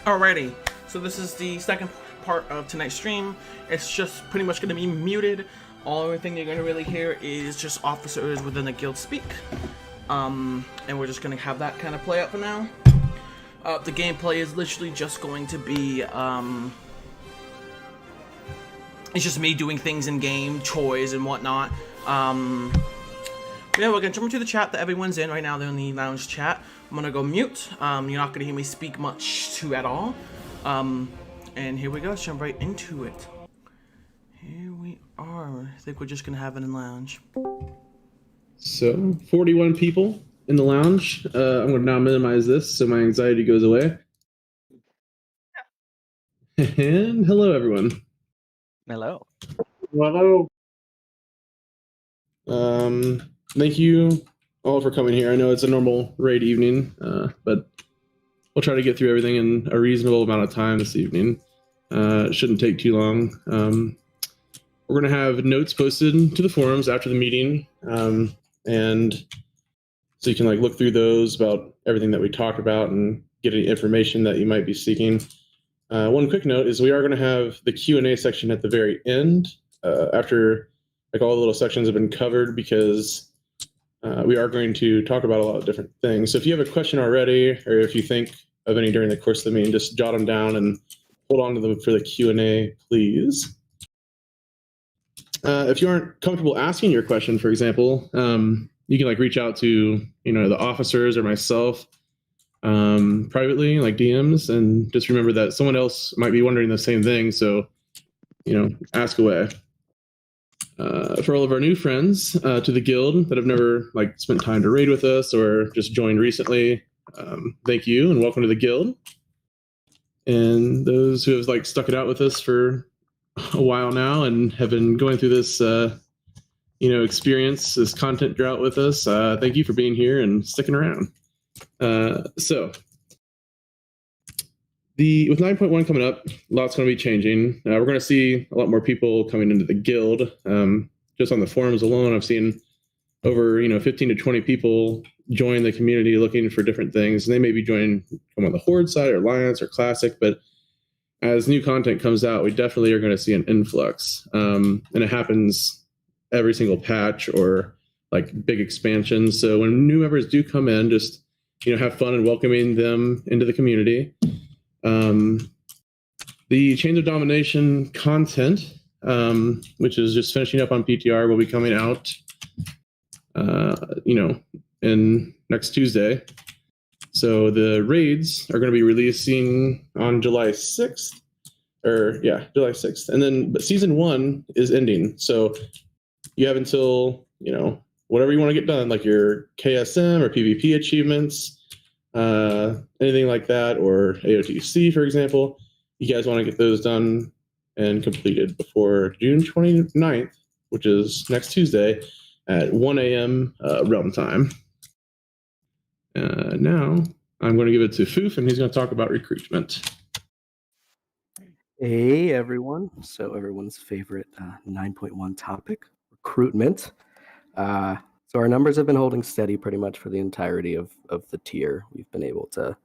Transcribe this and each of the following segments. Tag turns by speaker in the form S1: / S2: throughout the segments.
S1: Alrighty, so this is the second part of tonight's stream. It's just pretty much going to be muted. Only thing you're going to really hear is just officers within the guild speak. And we're just going to have that kind of play out for now. The gameplay is literally just going to be, it's just me doing things in game, chores and whatnot. Yeah, we're gonna jump into the chat that everyone's in right now. They're in the lounge chat. I'm gonna go mute. You're not gonna hear me speak much at all. And here we go. Let's jump right into it. Here we are. I think we're just gonna have it in lounge.
S2: So 41 people in the lounge. I'm gonna now minimize this so my anxiety goes away. And hello, everyone.
S3: Hello.
S2: Hello. Thank you all for coming here. I know it's a normal raid evening, but we'll try to get through everything in a reasonable amount of time this evening. It shouldn't take too long. We're going to have notes posted to the forums after the meeting, and so you can look through those about everything that we talked about and get any information that you might be seeking. One quick note is we are going to have the Q&A section at the very end after all the little sections have been covered, because we are going to talk about a lot of different things. So if you have a question already, or if you think of any during the course of the meeting, just jot them down and hold on to them for the Q&A, please. If you aren't comfortable asking your question, for example, you can reach out to the officers or myself privately, like DMs, and just remember that someone else might be wondering the same thing. So ask away. For all of our new friends to the guild that have never spent time to raid with us or just joined recently, thank you and welcome to the guild. And those who have stuck it out with us for a while now and have been going through this experience, this content drought with us, thank you for being here and sticking around. So with 9.1 coming up, lots going to be changing. We're going to see a lot more people coming into the guild. Just on the forums alone, I've seen over 15 to 20 people join the community looking for different things. And they may be joining from on the Horde side or Alliance or Classic, but as new content comes out, we definitely are going to see an influx. And it happens every single patch or big expansions. So when new members do come in, just have fun and welcoming them into the community. The Chains of Domination content, which is just finishing up on PTR, will be coming out, in next Tuesday. So the raids are going to be releasing on July 6th, July 6th. And then, but season 1 is ending. So you have until, whatever you want to get done, like your KSM or PvP achievements, anything like that, or AOTC, for example, you guys want to get those done and completed before June 29th, which is next Tuesday at 1 a.m. Realm time. Now I'm going to give it to Foof, and he's going to talk about recruitment.
S3: Hey, everyone. So everyone's favorite 9.1 topic, recruitment. So our numbers have been holding steady pretty much for the entirety of the tier. We've been able to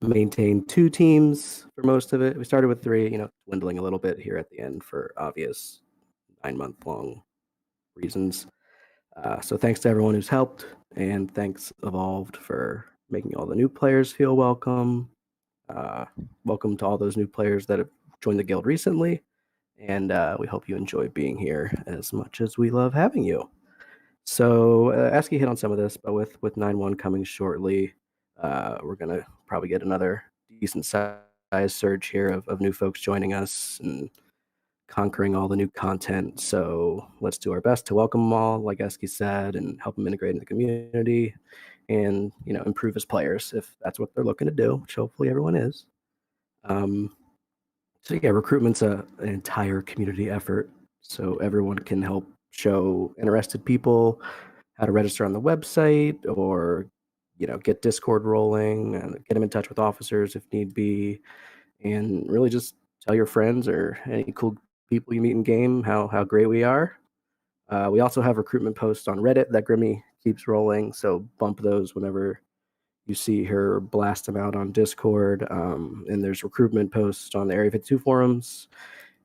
S3: maintain 2 teams for most of it. We started with 3, dwindling a little bit here at the end for obvious 9-month-long reasons. So thanks to everyone who's helped, and thanks Evolved for making all the new players feel welcome. Welcome to all those new players that have joined the guild recently, and we hope you enjoy being here as much as we love having you. So Aski hit on some of this, but with 9.1 coming shortly, we're going to probably get another decent size surge here of new folks joining us and conquering all the new content. So let's do our best to welcome them all, like Eski said, and help them integrate in the community and, improve as players if that's what they're looking to do, which hopefully everyone is. So yeah, recruitment's an entire community effort. So everyone can help show interested people how to register on the website, or get Discord rolling and get them in touch with officers if need be, and really just tell your friends or any cool people you meet in game how great we are. We also have recruitment posts on Reddit that Grimmy keeps rolling, so bump those whenever you see her blast them out on Discord. And there's recruitment posts on the Area 52 forums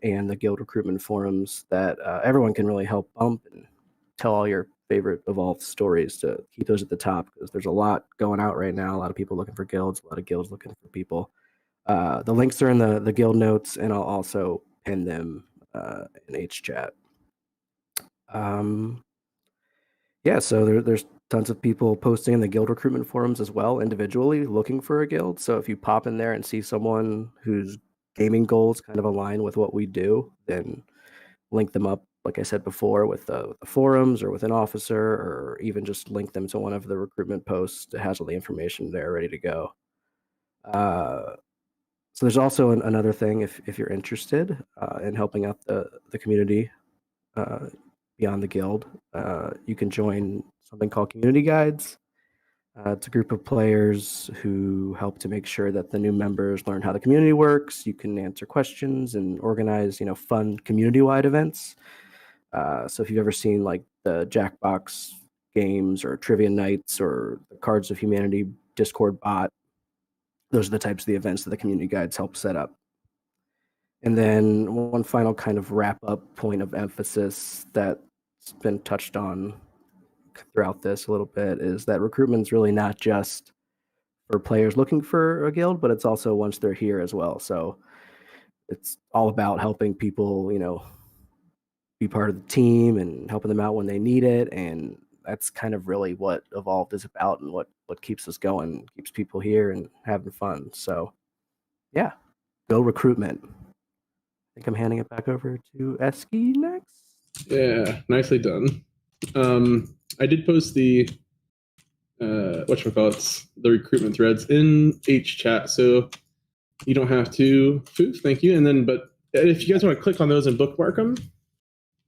S3: and the guild recruitment forums that everyone can really help bump and tell all your favorite evolved stories to keep those at the top, because there's a lot going out right now. A lot of people looking for guilds, a lot of guilds looking for people. The links are in the guild notes, and I'll also pin them in HChat. Yeah, so there's tons of people posting in the guild recruitment forums as well, individually looking for a guild. So if you pop in there and see someone whose gaming goals kind of align with what we do, then link them up, like I said before, with the forums or with an officer, or even just link them to one of the recruitment posts that has all the information there ready to go. So there's also another thing, if you're interested in helping out the community beyond the guild, you can join something called community guides. It's a group of players who help to make sure that the new members learn how the community works. You can answer questions and organize, fun community-wide events. So if you've ever seen like the Jackbox games or trivia nights or the Cards of Humanity Discord bot, those are the types of the events that the community guides help set up. And then one final kind of wrap-up point of emphasis that's been touched on throughout this a little bit is that recruitment is really not just for players looking for a guild, but it's also once they're here as well. So it's all about helping people, be part of the team and helping them out when they need it. And that's kind of really what Evolved is about, and what keeps us going, keeps people here and having fun. So yeah, go recruitment. I think I'm handing it back over to Eski next.
S2: Yeah, nicely done. I did post the the recruitment threads in HChat, so you don't have to. Thank you. And then, but if you guys want to click on those and bookmark them,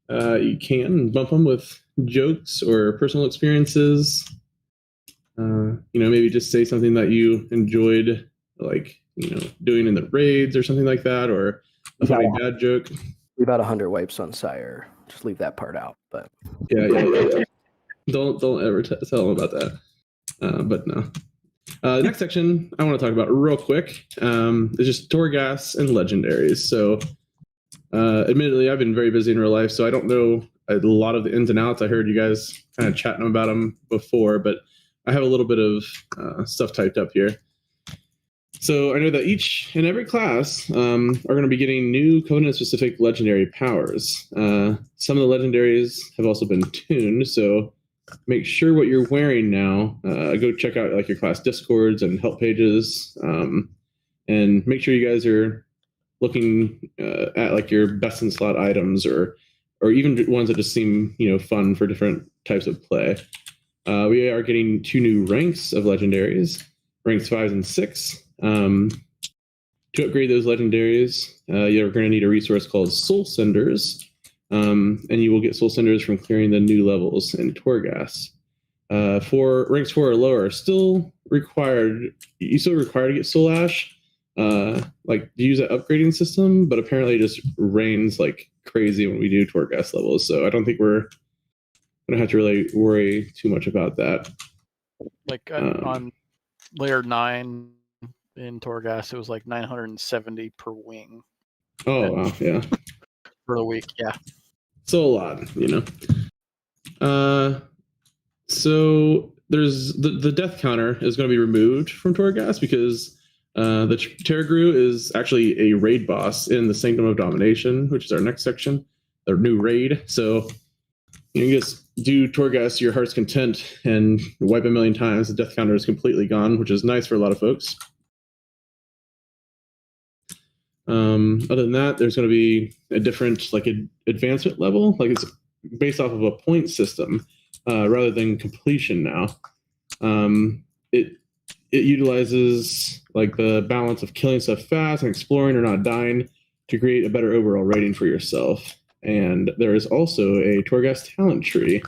S2: you can bump them with jokes or personal experiences. Maybe just say something that you enjoyed, like doing in the raids or something like that, or a funny bad joke.
S3: We've about 100 wipes on Sire. Just leave that part out. But
S2: yeah. Don't ever tell them about that. But no. The next section I want to talk about real quick is just Torghast and legendaries. So, admittedly, I've been very busy in real life, so I don't know a lot of the ins and outs. I heard you guys kind of chatting about them before, but I have a little bit of stuff typed up here. So I know that each and every class are going to be getting new Covenant-specific legendary powers. Some of the legendaries have also been tuned, so make sure what you're wearing now. Go check out like your class discords and help pages, and make sure you guys are looking at like your best in slot items, or even ones that just seem fun for different types of play. We are getting 2 new ranks of legendaries, ranks 5 and 6. To upgrade those legendaries, you're going to need a resource called Soul Cinders, and you will get Soul Cinders from clearing the new levels in Torghast. For ranks 4 or lower, still required. You still required to get Soul Ash, like to use that upgrading system, but apparently it just rains like crazy when we do Torghast levels. So I don't think we're gonna have to really worry too much about that.
S4: Like on layer 9 in Torghast, it was like 970 per wing.
S2: Oh wow, yeah.
S4: For the week, yeah. So
S2: a lot, So there's the death counter is going to be removed from Torghast because the Terragru is actually a raid boss in the Sanctum of Domination, which is our next section, the new raid. So you just do Torghast to your heart's content and wipe a million times. The death counter is completely gone, which is nice for a lot of folks. Other than that, there's going to be a different advancement level. Like it's based off of a point system rather than completion now. It utilizes like the balance of killing stuff fast and exploring or not dying to create a better overall rating for yourself. And there is also a Torghast talent tree,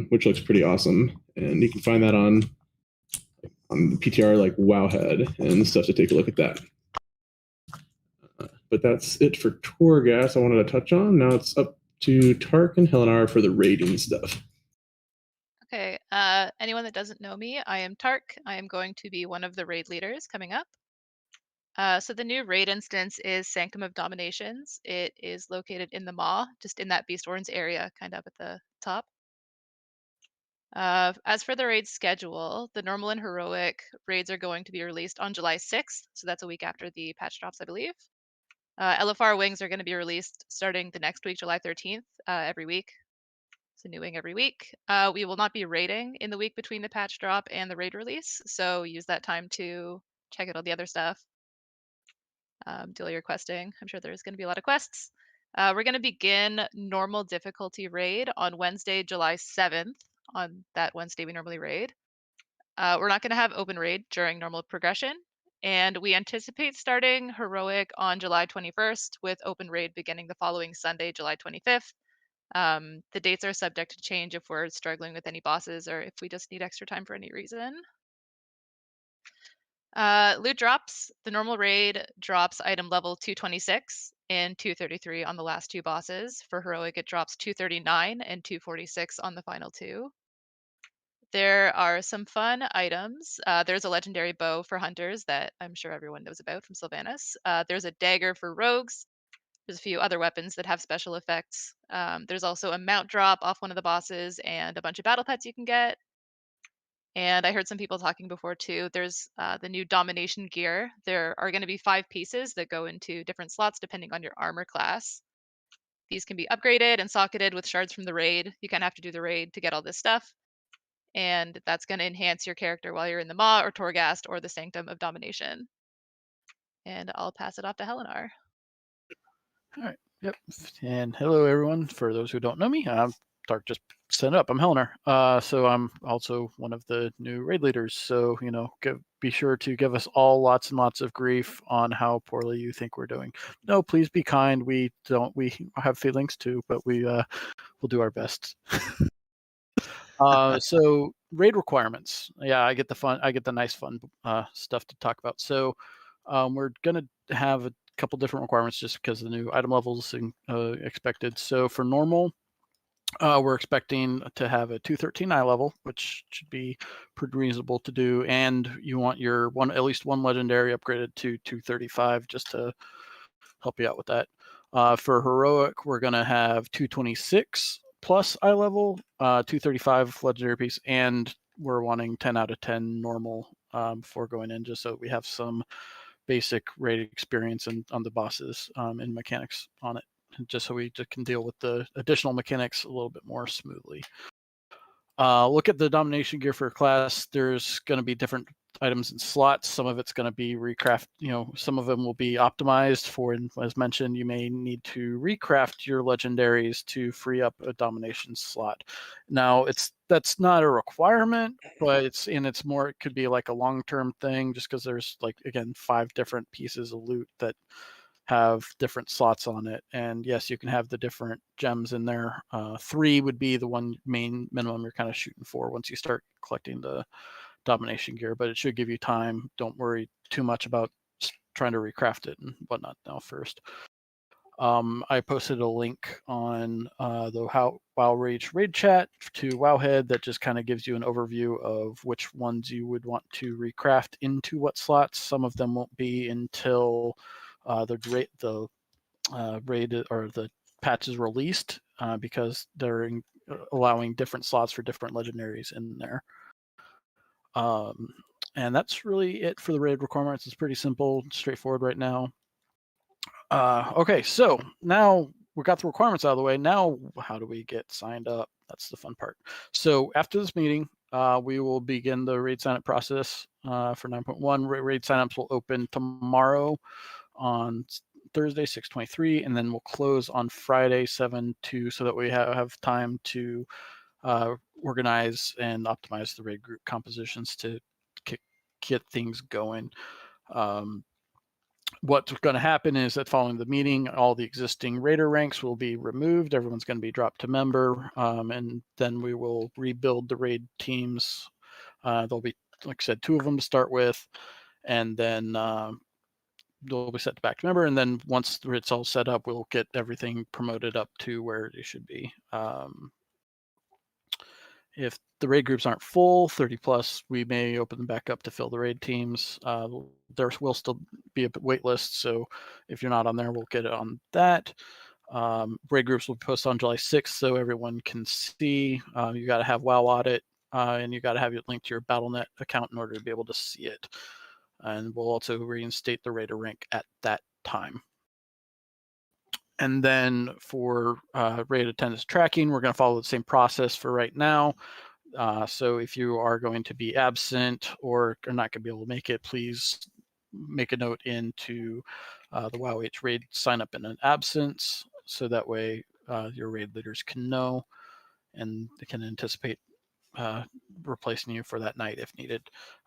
S2: which looks pretty awesome. And you can find that on the PTR like Wowhead and stuff to take a look at that. But that's it for Torghast I wanted to touch on. Now it's up to Tark and Helenar for the rating stuff.
S5: Okay. Anyone that doesn't know me, I am Tark. I am going to be one of the raid leaders coming up. So the new raid instance is Sanctum of Dominations. It is located in the Maw, just in that Beast Horns area, kind of up at the top. As for the raid schedule, the normal and heroic raids are going to be released on July 6th, so that's a week after the patch drops, I believe. LFR wings are going to be released starting the next week, July 13th, every week. It's a new wing every week. We will not be raiding in the week between the patch drop and the raid release, so use that time to check out all the other stuff. Do all your questing. I'm sure there's going to be a lot of quests. We're going to begin normal difficulty raid on Wednesday, July 7th. On that Wednesday, we normally raid. We're not going to have open raid during normal progression. And we anticipate starting heroic on July 21st with open raid beginning the following Sunday, July 25th. The dates are subject to change if we're struggling with any bosses or if we just need extra time for any reason. Loot drops. The normal raid drops item level 226 and 233 on the last two bosses. For heroic, it drops 239 and 246 on the final two. There are some fun items. There's a legendary bow for hunters that I'm sure everyone knows about from Sylvanas. There's a dagger for rogues. There's a few other weapons that have special effects. There's also a mount drop off one of the bosses and a bunch of battle pets you can get. And I heard some people talking before too. There's the new domination gear. There are going to be 5 pieces that go into different slots depending on your armor class. These can be upgraded and socketed with shards from the raid. You kind of have to do the raid to get all this stuff. And that's going to enhance your character while you're in the Maw or Torghast or the Sanctum of Domination. And I'll pass it off to Helenar.
S4: All right. Yep. And hello, everyone. For those who don't know me, I'm Dark. Just set it up. I'm Helenar. So I'm also one of the new raid leaders. So be sure to give us all lots and lots of grief on how poorly you think we're doing. No, please be kind. We have feelings too, but we'll do our best. So raid requirements. Yeah, I get the nice fun stuff to talk about. So we're gonna have a couple different requirements just because of the new item levels expected. So for normal, we're expecting to have a 213 eye level, which should be pretty reasonable to do, and you want your at least one legendary upgraded to 235 just to help you out with that. For heroic, we're gonna have 226 plus eye level, 235 legendary piece, and we're wanting 10 out of 10 normal before going in, just so we have some basic raid experience on the bosses and mechanics on it, just so we just can deal with the additional mechanics a little bit more smoothly. Look at the domination gear for a class. There's going to be different items and slots. Some of it's going to be recraft. Some of them will be optimized for, and as mentioned, you may need to recraft your legendaries to free up a domination slot. Now, that's not a requirement, but it's more. It could be like a long-term thing, just because there's 5 different pieces of loot that have different slots on it, and yes, you can have the different gems in there. 3 would be the one main minimum you're kind of shooting for once you start collecting the domination gear, but it should give you time. Don't worry too much about trying to recraft it and whatnot now first. I posted a link on the WoW Rage raid chat to Wowhead that just kind of gives you an overview of which ones you would want to recraft into what slots. Some of them won't be until the raid or the patch is released because they're allowing different slots for different legendaries in there. And that's really it for the raid requirements. It's pretty simple, straightforward right now. Okay, so now we got the requirements out of the way. Now, how do we get signed up? That's the fun part. So after this meeting, we will begin the raid sign up process for 9.1. Raid signups will open tomorrow on Thursday, 6/23, and then we'll close on Friday, 7/2, so that we have time to organize and optimize the raid group compositions to get things going. What's going to happen is that following the meeting, all the existing raider ranks will be removed. Everyone's going to be dropped to member, and then we will rebuild the raid teams. There'll be, like I said, 2 of them to start with, and then they'll be set back to member. And then once it's all set up, we'll get everything promoted up to where it should be. If the raid groups aren't full, 30 plus, we may open them back up to fill the raid teams. There will still be a wait list, so if you're not on there, we'll get it on that. Raid groups will post on July 6th, so everyone can see. You got to have WoW Audit, and you got to have it linked to your Battle.net account in order to be able to see it. And we'll also reinstate the Raider rank at that time. And then for raid attendance tracking, we're going to follow the same process for right now. So if you are going to be absent or are not going to be able to make it, please make a note into the WoWH raid sign up in an absence, so that way your raid leaders can know and they can anticipate replacing you for that night if needed.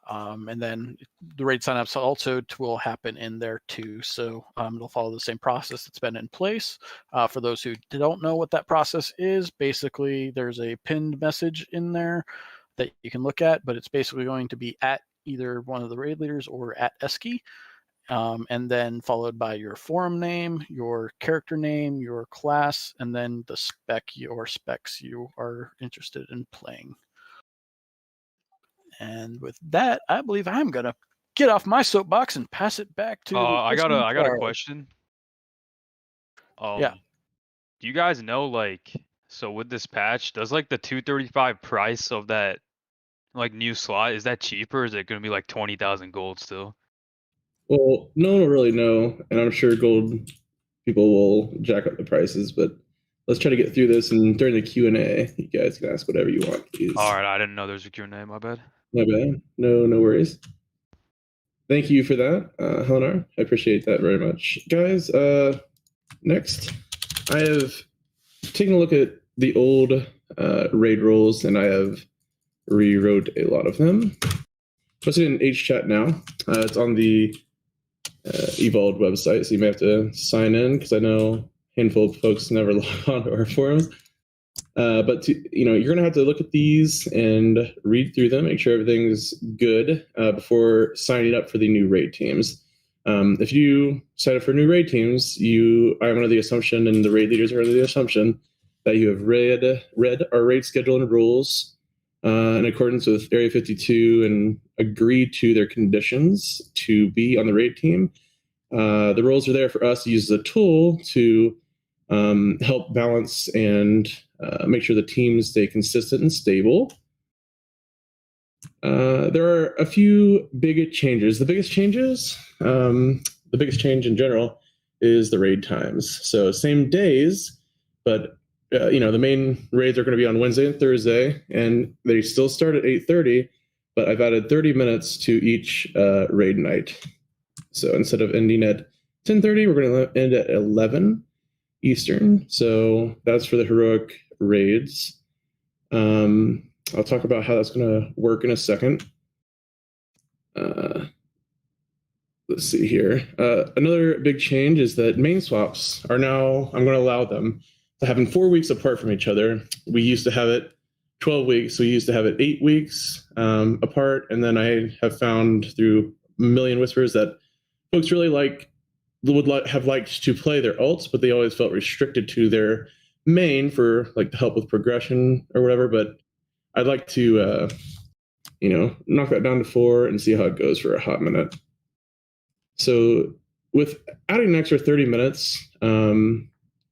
S4: And then the raid signups also will happen in there too. So it'll follow the same process that's been in place. For those who don't know what that process is, basically there's a pinned message in there that you can look at, but it's basically going to be at either one of the raid leaders or at Esky. And then followed by your forum name, your character name, your class, and then the spec or specs you are interested in playing. And with that, I believe I'm gonna get off my soapbox and pass it back to.
S6: I got a question.
S4: Yeah.
S6: Do you guys know, like, so with this patch, does like the 235 price of that like new slot, is that cheaper? Or is it gonna be like 20,000 gold still?
S2: Well, no one will really know, and I'm sure gold people will jack up the prices, but let's try to get through this, and during the Q&A, you guys can ask whatever you want, please.
S6: All right, I didn't know there was a Q&A, my bad.
S2: My bad. No worries. Thank you for that, Helenar. I appreciate that very much. Guys, next, I have taken a look at the old raid rules, and I have rewrote a lot of them. Posted in HChat now. It's on the Evolved website, so you may have to sign in, because I know a handful of folks never log on to our forums. But you're going to have to look at these and read through them, make sure everything's good before signing up for the new raid teams. If you sign up for new raid teams, I am under the assumption, and the raid leaders are under the assumption, that you have read our raid schedule and rules in accordance with Area 52 and agreed to their conditions to be on the raid team. The rules are there for us to use as a tool to help balance and make sure the teams stay consistent and stable. There are a few big changes. The biggest change in general is the raid times. So same days, but the main raids are going to be on Wednesday and Thursday, and they still start at 8:30, but I've added 30 minutes to each raid night. So instead of ending at 10:30, we're going to end at 11 Eastern. So that's for the heroic raids. I'll talk about how that's going to work in a second. Let's see here. Another big change is that main swaps are now, I'm going to allow them to happen 4 weeks apart from each other. We used to have it 12 weeks. We used to have it 8 weeks apart. And then I have found through a million whispers that folks really would have liked to play their alts, but they always felt restricted to their main for like the help with progression or whatever. But I'd like to, knock that down to 4 and see how it goes for a hot minute. So with adding an extra 30 minutes to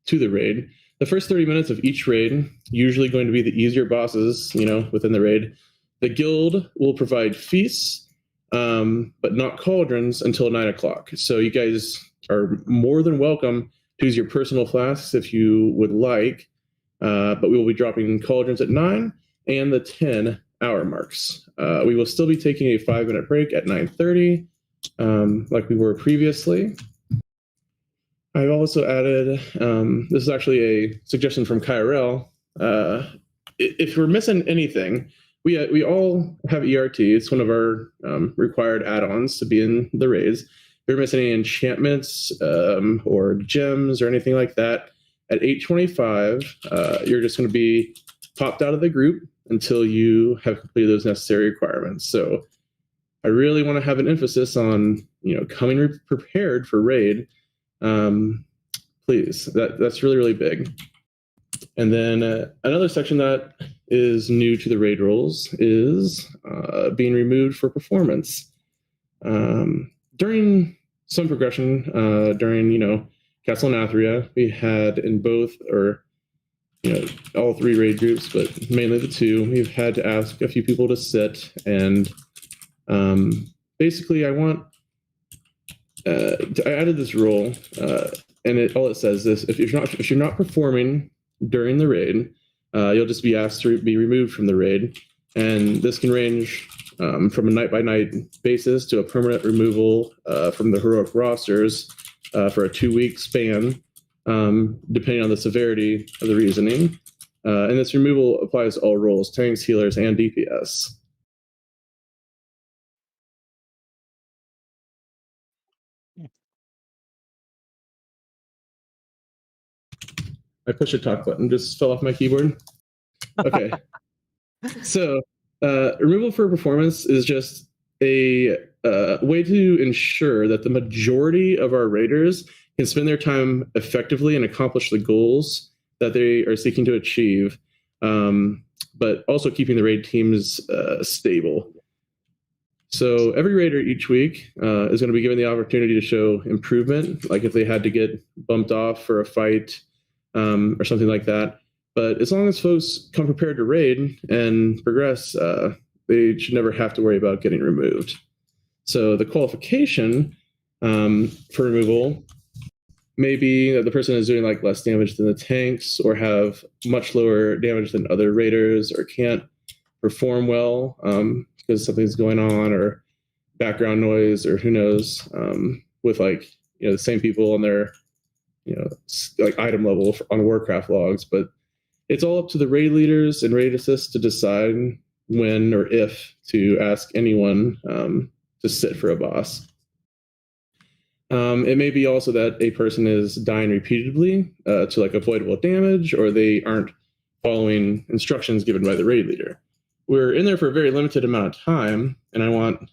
S2: the raid, the first 30 minutes of each raid, usually going to be the easier bosses, within the raid. The guild will provide feasts, but not cauldrons until 9 o'clock. So you guys are more than welcome to use your personal flasks if you would like, but we will be dropping cauldrons at 9 and the 10-hour marks. We will still be taking a 5-minute break at 9:30, like we were previously. I've also added, this is actually a suggestion from Kyrell. If we're missing anything, we all have ERT. It's one of our required add-ons to be in the raids. If you're missing any enchantments or gems or anything like that, at 8:25, you're just going to be popped out of the group until you have completed those necessary requirements. So I really want to have an emphasis on, coming prepared for raid. Please, that's really, really big. And then another section that is new to the raid rules is being removed for performance. During some progression, during Castle Nathria, we had in both, or all 3 raid groups, but mainly the 2, we've had to ask a few people to sit, and basically I added this rule, and all it says is if you're not performing during the raid, you'll just be asked to be removed from the raid, and this can range from a night-by-night basis to a permanent removal from the heroic rosters for a 2-week span, depending on the severity of the reasoning. And this removal applies to all roles, tanks, healers, and DPS. I pushed a talk button, just fell off my keyboard. Okay. So removal for performance is just a way to ensure that the majority of our raiders can spend their time effectively and accomplish the goals that they are seeking to achieve, but also keeping the raid teams stable. So every raider each week is going to be given the opportunity to show improvement, like if they had to get bumped off for a fight or something like that. But as long as folks come prepared to raid and progress, they should never have to worry about getting removed. So the qualification for removal may be that the person is doing like less damage than the tanks, or have much lower damage than other raiders, or can't perform well because something's going on, or background noise, or who knows, with the same people on their like item level on Warcraft logs. But it's all up to the raid leaders and raid assists to decide when or if to ask anyone to sit for a boss. It may be also that a person is dying repeatedly to like avoidable damage, or they aren't following instructions given by the raid leader. We're in there for a very limited amount of time, and I want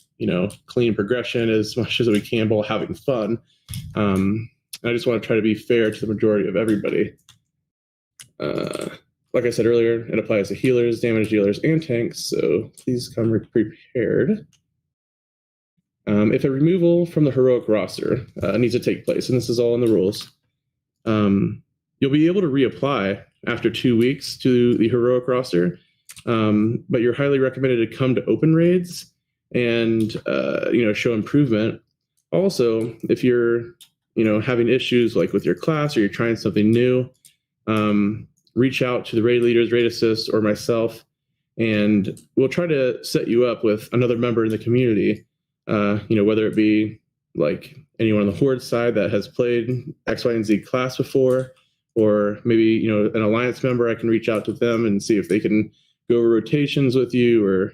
S2: clean progression as much as we can while having fun. I just want to try to be fair to the majority of everybody. Like I said earlier, it applies to healers, damage dealers, and tanks, so please come prepared. If a removal from the heroic roster needs to take place, and this is all in the rules, you'll be able to reapply after 2 weeks to the heroic roster, but you're highly recommended to come to open raids and show improvement. Also, if you're having issues like with your class, or you're trying something new, reach out to the raid leaders, raid assists, or myself, and we'll try to set you up with another member in the community, whether it be like anyone on the Horde side that has played X, Y, and Z class before, or maybe an alliance member. I can reach out to them and see if they can go over rotations with you, or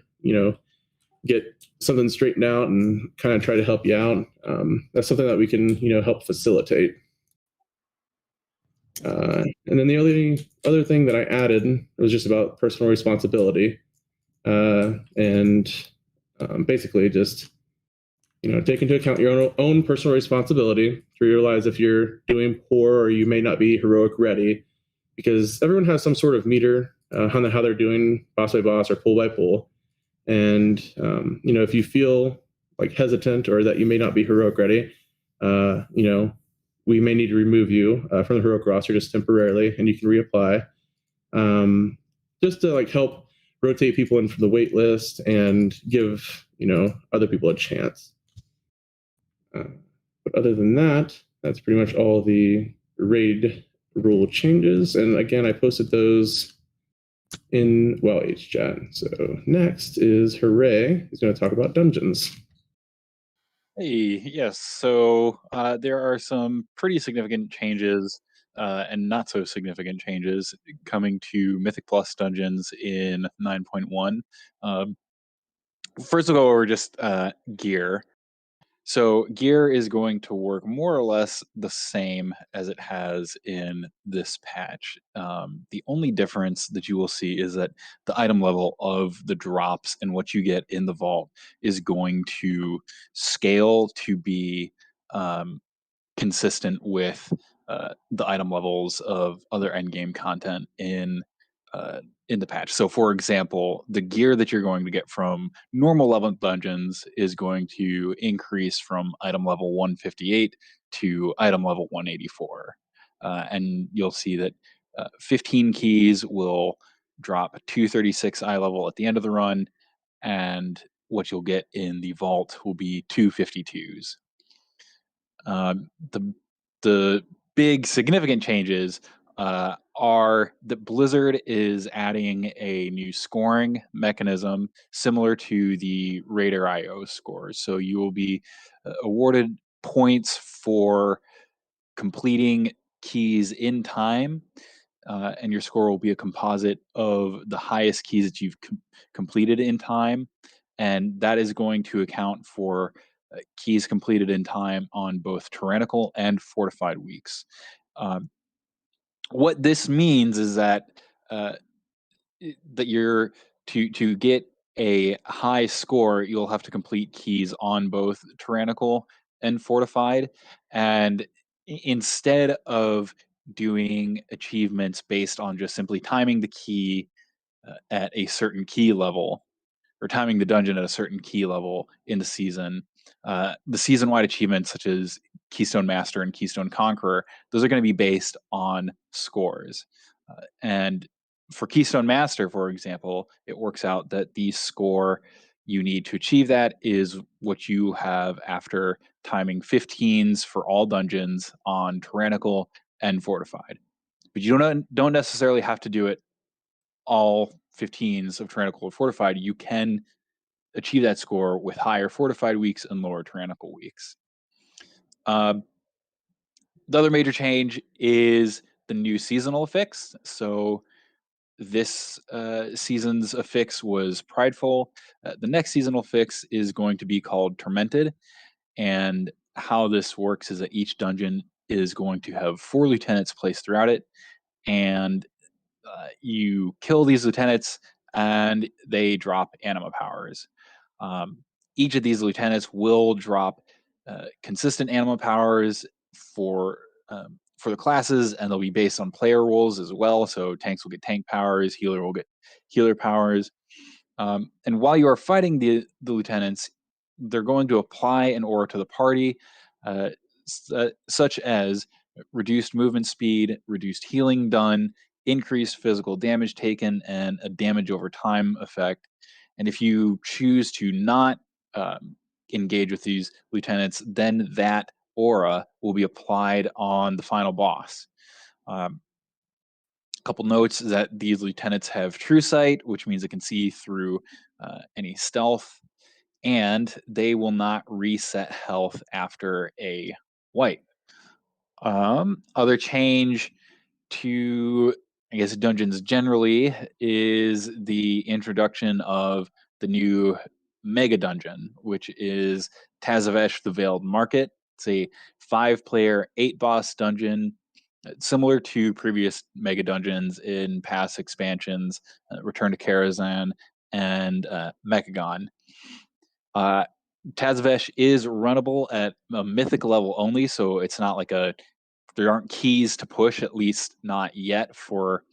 S2: get something straightened out and kind of try to help you out. That's something that we can help facilitate. And then the only other thing that I added was just about personal responsibility, and basically just take into account your own personal responsibility to realize if you're doing poor, or you may not be heroic ready, because everyone has some sort of meter on how they're doing boss by boss or pull by pull. And if you feel like hesitant, or that you may not be heroic ready, we may need to remove you from the heroic roster just temporarily, and you can reapply, just to help rotate people in from the wait list and give other people a chance. But other than that, that's pretty much all the raid rule changes. And again, I posted those in HChat. So next is Hooray, who's going to talk about dungeons.
S7: Hey, yes. So there are some pretty significant changes and not so significant changes coming to Mythic Plus dungeons in 9.1. First, we'll go over just gear. So gear is going to work more or less the same as it has in this patch. The only difference that you will see is that the item level of the drops and what you get in the vault is going to scale to be consistent with the item levels of other endgame content in the patch. So, for example, the gear that you're going to get from normal level dungeons is going to increase from item level 158 to item level 184. And you'll see that 15 keys will drop 236 eye level at the end of the run, and what you'll get in the vault will be 252s. The big significant changes are that Blizzard is adding a new scoring mechanism similar to the Raider IO scores. So you will be awarded points for completing keys in time, and your score will be a composite of the highest keys that you've completed in time, and that is going to account for keys completed in time on both tyrannical and fortified weeks. What this means is that that you're to get a high score, you'll have to complete keys on both tyrannical and fortified, and instead of doing achievements based on just simply timing the key at a certain key level, or timing the dungeon at a certain key level in the season-wide achievements such as Keystone Master and Keystone Conqueror, those are going to be based on scores. And for Keystone Master, for example, it works out that the score you need to achieve that is what you have after timing 15s for all dungeons on Tyrannical and Fortified. But you don't necessarily have to do it all 15s of Tyrannical or Fortified. You can achieve that score with higher Fortified weeks and lower Tyrannical weeks. The other major change is the new seasonal affix. So this season's affix was Prideful. The next seasonal affix is going to be called Tormented. And how this works is that each dungeon is going to have 4 lieutenants placed throughout it. And you kill these lieutenants and they drop anima powers. Each of these lieutenants will drop consistent anima powers for the classes, and they'll be based on player roles as well. So tanks will get tank powers, healer will get healer powers. And while you are fighting the lieutenants, they're going to apply an aura to the party, such as reduced movement speed, reduced healing done, increased physical damage taken, and a damage over time effect. And if you choose to not engage with these lieutenants, then that aura will be applied on the final boss. A couple notes is that these lieutenants have true sight, which means it can see through any stealth, and they will not reset health after a wipe. Other change to, I guess, dungeons generally is the introduction of the new mega dungeon, which is Tazavesh the Veiled Market. It's a 5-player, 8-boss dungeon, similar to previous mega dungeons in past expansions, Return to Karazhan and Mechagon. Tazavesh is runnable at a mythic level only, so it's not like there aren't keys to push, at least not yet for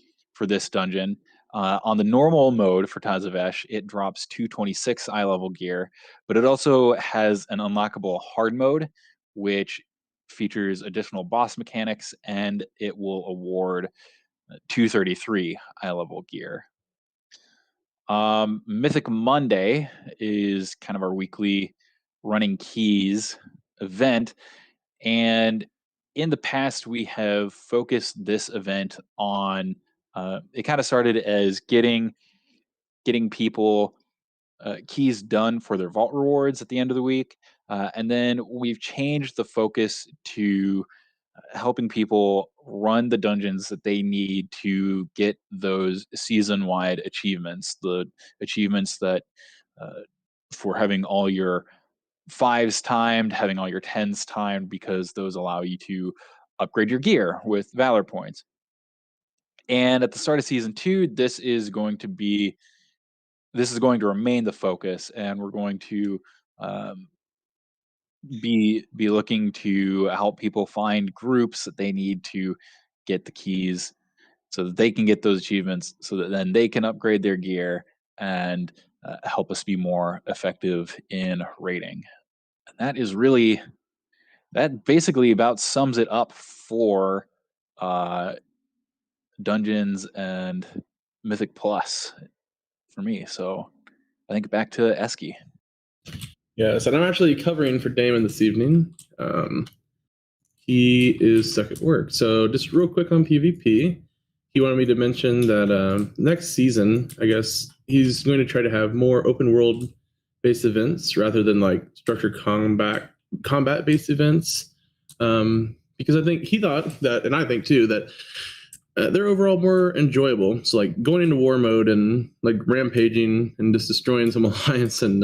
S7: this dungeon. On the normal mode for Tazavesh, it drops 226 eye level gear, but it also has an unlockable hard mode, which features additional boss mechanics, and it will award 233 eye level gear. Mythic Monday is kind of our weekly running keys event, and in the past we have focused this event on it kind of started as getting people keys done for their vault rewards at the end of the week, and then we've changed the focus to helping people run the dungeons that they need to get those season-wide achievements, the achievements that for having all your 5s timed, having all your 10s timed, because those allow you to upgrade your gear with Valor points. And at the start of Season 2, this is going to remain the focus, and we're going to be looking to help people find groups that they need to get the keys so that they can get those achievements, so that then they can upgrade their gear and help us be more effective in raiding. And that basically about sums it up for Dungeons and Mythic Plus for me. So I think back to Eski.
S2: Yes, and I'm actually covering for Damon this evening. He is stuck at work. So just real quick on PvP, he wanted me to mention that next season, I guess, he's going to try to have more open world based events rather than like structured combat based events. Because I think he thought that, and I think too, that they're overall more enjoyable. So like going into war mode and like rampaging and just destroying some alliance and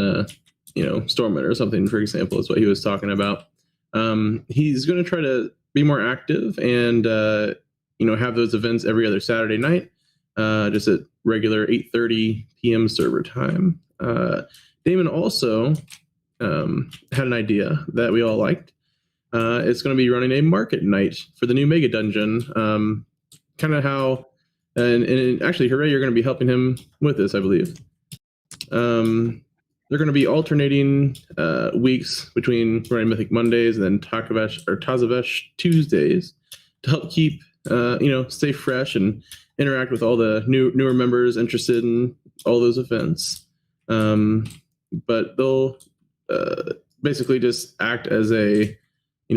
S2: Stormwind or something, for example, is what he was talking about. He's going to try to be more active and have those events every other Saturday night, just at regular 8:30 p.m. server time. Damon also had an idea that we all liked. It's going to be running a market night for the new Mega Dungeon. Kind of how, and actually, Hooray, you're going to be helping him with this, I believe. They're going to be alternating weeks between running Mythic Mondays and then Tazavesh Tuesdays to help keep, stay fresh and interact with all the newer members interested in all those events. But they'll basically just act as a,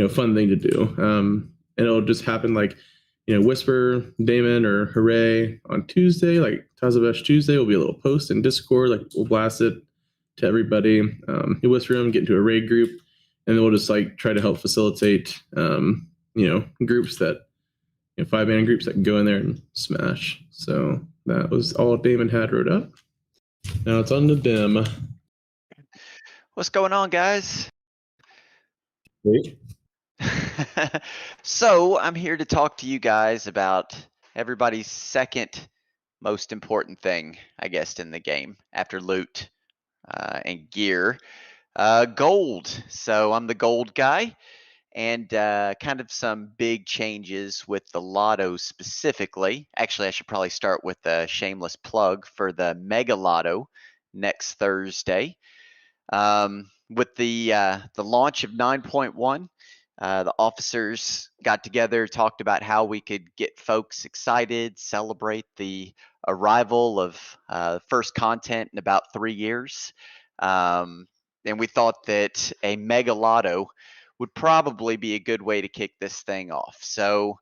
S2: fun thing to do. And it'll just happen like, Whisper, Damon, or Hooray on Tuesday, like Tazavesh Tuesday will be a little post in Discord, like we'll blast it to everybody. You whisper them, get into a raid group, and then we'll just like try to help facilitate, groups that, 5-man groups that can go in there and smash. So that was all Damon had wrote up. Now it's on to Dim.
S8: What's going on, guys?
S2: Wait.
S8: So I'm here to talk to you guys about everybody's second most important thing, I guess, in the game after loot and gear, gold. So I'm the gold guy, and kind of some big changes with the lotto specifically. Actually, I should probably start with a shameless plug for the Mega Lotto next Thursday. With the launch of 9.1, the officers got together, talked about how we could get folks excited, celebrate the arrival of first content in about 3 years. And we thought that a Mega Lotto would probably be a good way to kick this thing off. So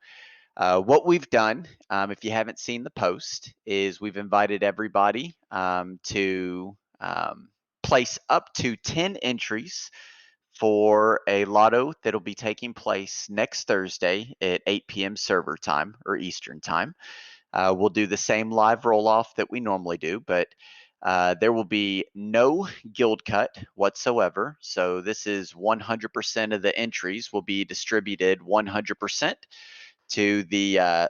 S8: what we've done, if you haven't seen the post, is we've invited everybody to place up to 10 entries for a lotto that'll be taking place next Thursday at 8 p.m. server time or Eastern time. We'll do the same live roll-off that we normally do, but there will be no guild cut whatsoever. So this is 100% of the entries will be distributed 100% to the,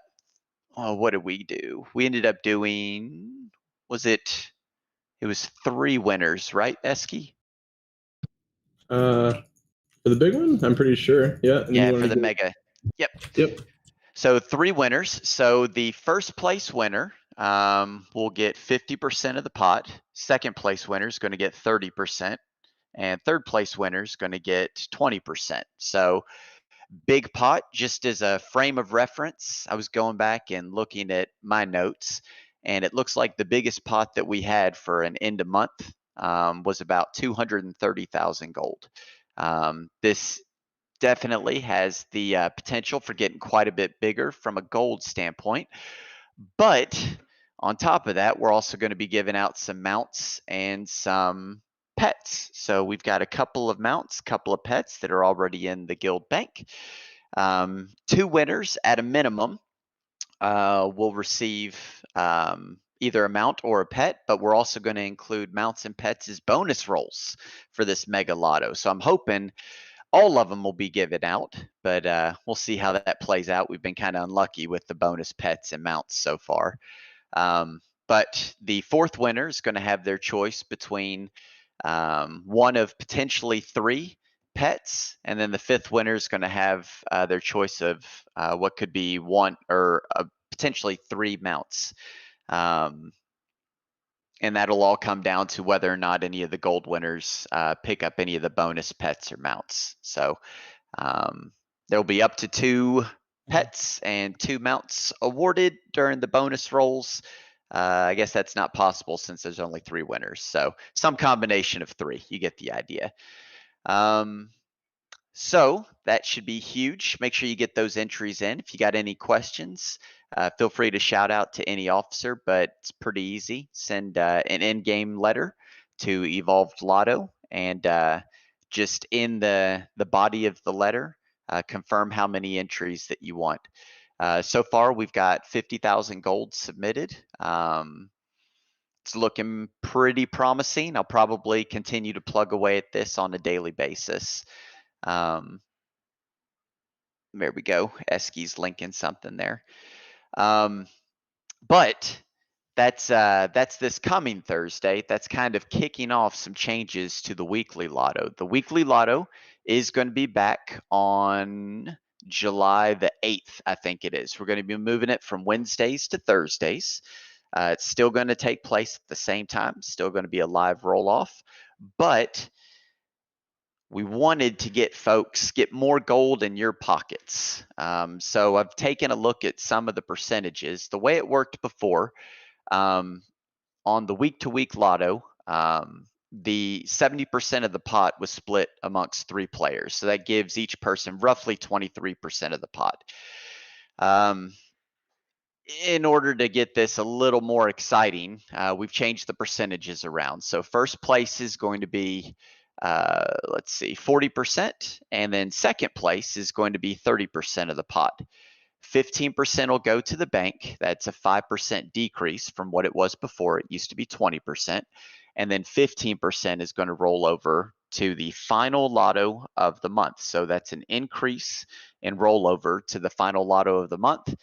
S8: what did we do? We ended up doing, it was 3 winners, right, Eski?
S2: For the big one, I'm pretty sure. Yeah.
S8: Yeah, for the mega. Yep.
S2: Yep.
S8: So 3 winners. So the first place winner will get 50% of the pot. Second place winner is going to get 30%. And third place winner is going to get 20%. So big pot, just as a frame of reference, I was going back and looking at my notes, and it looks like the biggest pot that we had for an end of month was about 230,000 gold. This definitely has the potential for getting quite a bit bigger from a gold standpoint. But on top of that, we're also going to be giving out some mounts and some pets. So we've got a couple of mounts, couple of pets that are already in the guild bank. 2 winners at a minimum will receive either a mount or a pet, but we're also going to include mounts and pets as bonus rolls for this Mega Lotto. So I'm hoping all of them will be given out, but we'll see how that plays out. We've been kind of unlucky with the bonus pets and mounts so far. But the 4th winner is going to have their choice between one of potentially 3 pets, and then the 5th winner is going to have their choice of what could be 1 or potentially 3 mounts. And that'll all come down to whether or not any of the gold winners pick up any of the bonus pets or mounts. So there'll be up to 2 pets and 2 mounts awarded during the bonus rolls. I guess that's not possible since there's only 3 winners. So some combination of 3, you get the idea. So that should be huge. Make sure you get those entries in. If you got any questions, feel free to shout out to any officer, but it's pretty easy. Send an in-game letter to Evolved Lotto, and just in the body of the letter, confirm how many entries that you want. So far, we've got 50,000 gold submitted. It's looking pretty promising. I'll probably continue to plug away at this on a daily basis. There we go. Eski's linking something there. But that's this coming Thursday. That's kind of kicking off some changes to the weekly lotto. The weekly lotto is going to be back on July the 8th, I think it is. We're going to be moving it from Wednesdays to Thursdays. It's still going to take place at the same time. Still going to be a live roll-off, but we wanted to get more gold in your pockets. So I've taken a look at some of the percentages. The way it worked before, on the week-to-week lotto, the 70% of the pot was split amongst 3 players. So that gives each person roughly 23% of the pot. In order to get this a little more exciting, we've changed the percentages around. So first place is going to be, let's see, 40%, and then second place is going to be 30% of the pot. 15% will go to the bank. That's a 5% decrease from what it was before. It used to be 20%. And then 15% is going to roll over to the final lotto of the month. So that's an increase in rollover to the final lotto of the month.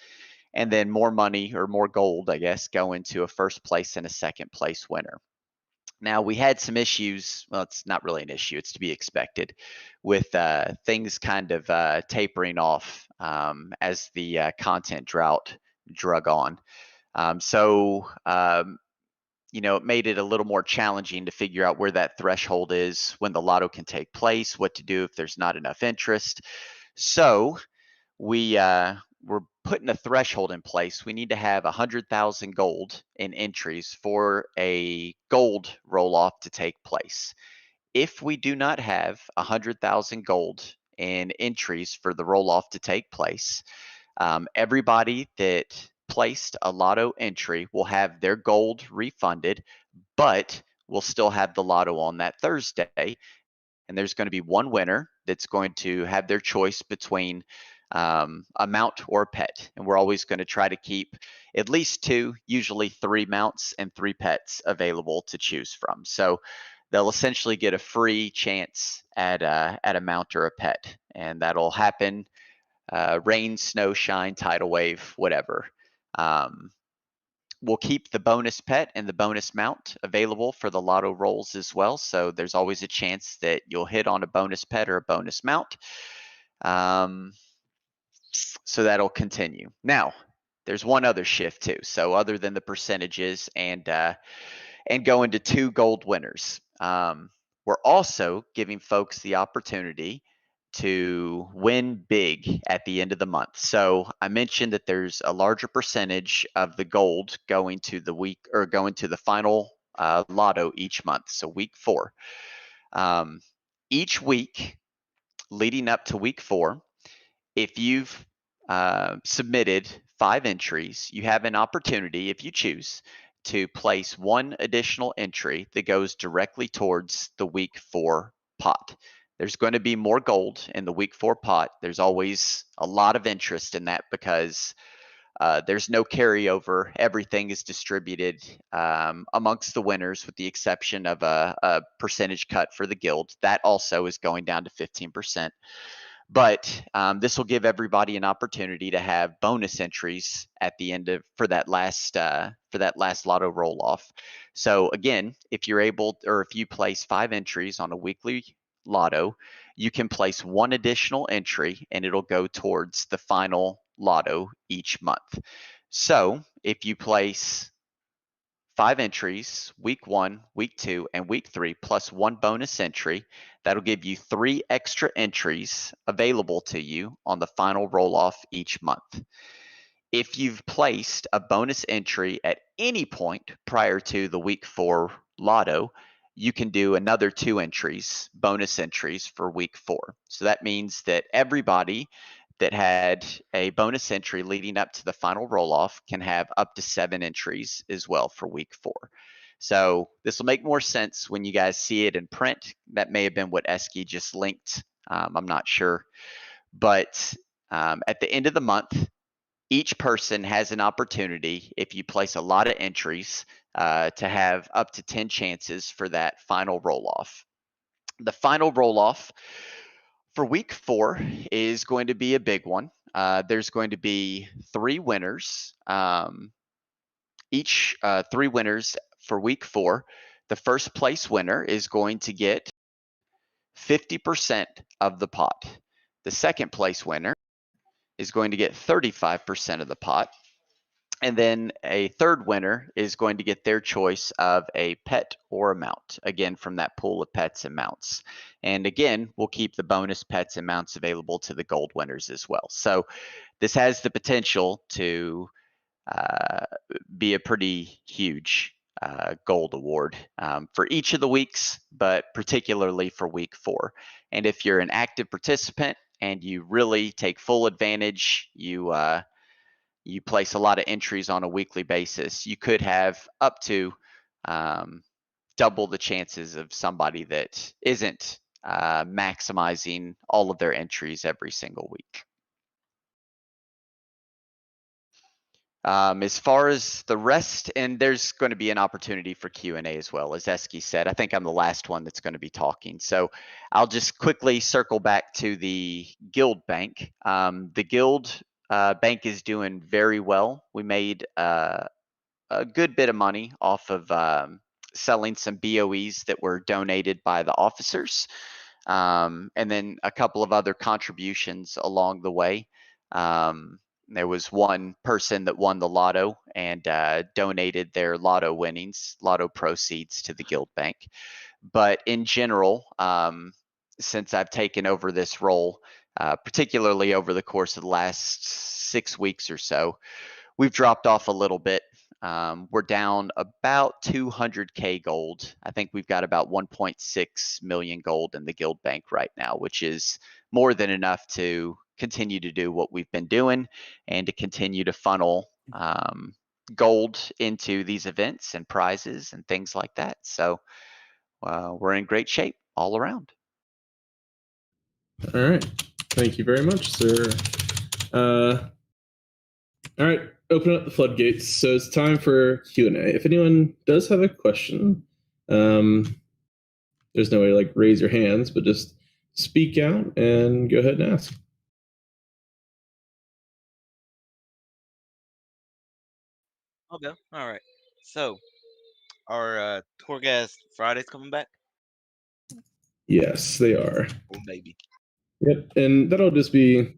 S8: And then more money, or more gold, I guess, go into a first place and a second place winner. Now, we had some issues. Well, it's not really an issue. It's to be expected, with things kind of tapering off as the content drought drug on. It made it a little more challenging to figure out where that threshold is, when the lotto can take place, what to do if there's not enough interest. So we're putting a threshold in place. We need to have 100,000 gold in entries for a gold roll-off to take place. If we do not have 100,000 gold in entries for the roll-off to take place, everybody that placed a lotto entry will have their gold refunded, but we'll still have the lotto on that Thursday. And there's going to be one winner that's going to have their choice between a mount or a pet. And we're always going to try to keep at least 2, usually 3 mounts and 3 pets available to choose from. So they'll essentially get a free chance at a mount or a pet. And that'll happen rain, snow, shine, tidal wave, whatever. We'll keep the bonus pet and the bonus mount available for the lotto rolls as well. So there's always a chance that you'll hit on a bonus pet or a bonus mount. So that'll continue. Now, there's one other shift too. So other than the percentages and going to 2 gold winners, we're also giving folks the opportunity to win big at the end of the month. So I mentioned that there's a larger percentage of the gold going to the week, or going to the final lotto each month. So week 4. Each week leading up to week 4, if you've submitted 5 entries, you have an opportunity, if you choose, to place 1 additional entry that goes directly towards the week 4 pot. There's going to be more gold in the week 4 pot. There's always a lot of interest in that because there's no carryover. Everything is distributed amongst the winners, with the exception of a percentage cut for the guild. That also is going down to 15%. But this will give everybody an opportunity to have bonus entries at the end of for that last lotto roll off. So again, if you're able, or if you place 5 entries on a weekly lotto, you can place one additional entry and it'll go towards the final lotto each month. So if you place 5 entries, week 1, week 2, and week 3, plus 1 bonus entry, that'll give you 3 extra entries available to you on the final roll-off each month. If you've placed a bonus entry at any point prior to the week 4 lotto, you can do another 2 entries, bonus entries for week 4. So that means that everybody that had a bonus entry leading up to the final roll-off can have up to 7 entries as well for week 4. So this will make more sense when you guys see it in print. That may have been what Eski just linked. I'm not sure. But at the end of the month, each person has an opportunity, if you place a lot of entries, to have up to 10 chances for that final roll-off. The final roll-off for week 4 is going to be a big one. There's going to be 3 winners. Each 3 winners for week 4. The first place winner is going to get 50% of the pot. The second place winner is going to get 35% of the pot. And then a third winner is going to get their choice of a pet or a mount, again, from that pool of pets and mounts. And again, we'll keep the bonus pets and mounts available to the gold winners as well. So this has the potential to be a pretty huge gold award for each of the weeks, but particularly for week 4. And if you're an active participant and you really take full advantage, you place a lot of entries on a weekly basis, you could have up to double the chances of somebody that isn't maximizing all of their entries every single week. As far as the rest, and there's going to be an opportunity for Q&A as well, as Eski said. I think I'm the last one that's going to be talking. So I'll just quickly circle back to the guild bank. The guild bank is doing very well. We made a good bit of money off of selling some BOEs that were donated by the officers, and then a couple of other contributions along the way. There was one person that won the lotto and donated their lotto winnings, lotto proceeds to the guild bank. But in general, since I've taken over this role, particularly over the course of the last 6 weeks or so, we've dropped off a little bit. We're down about 200K gold. I think we've got about 1.6 million gold in the guild bank right now, which is more than enough to continue to do what we've been doing and to continue to funnel gold into these events and prizes and things like that. So we're in great shape all around.
S2: All right. Thank you very much, sir. All right. Open up the floodgates. So it's time for Q&A. If anyone does have a question, there's no way to like raise your hands, but just speak out and go ahead and ask.
S9: Okay, all right. So, are Torgas Fridays coming back?
S2: Yes, they are.
S9: Oh, maybe.
S2: Yep. And that'll just be,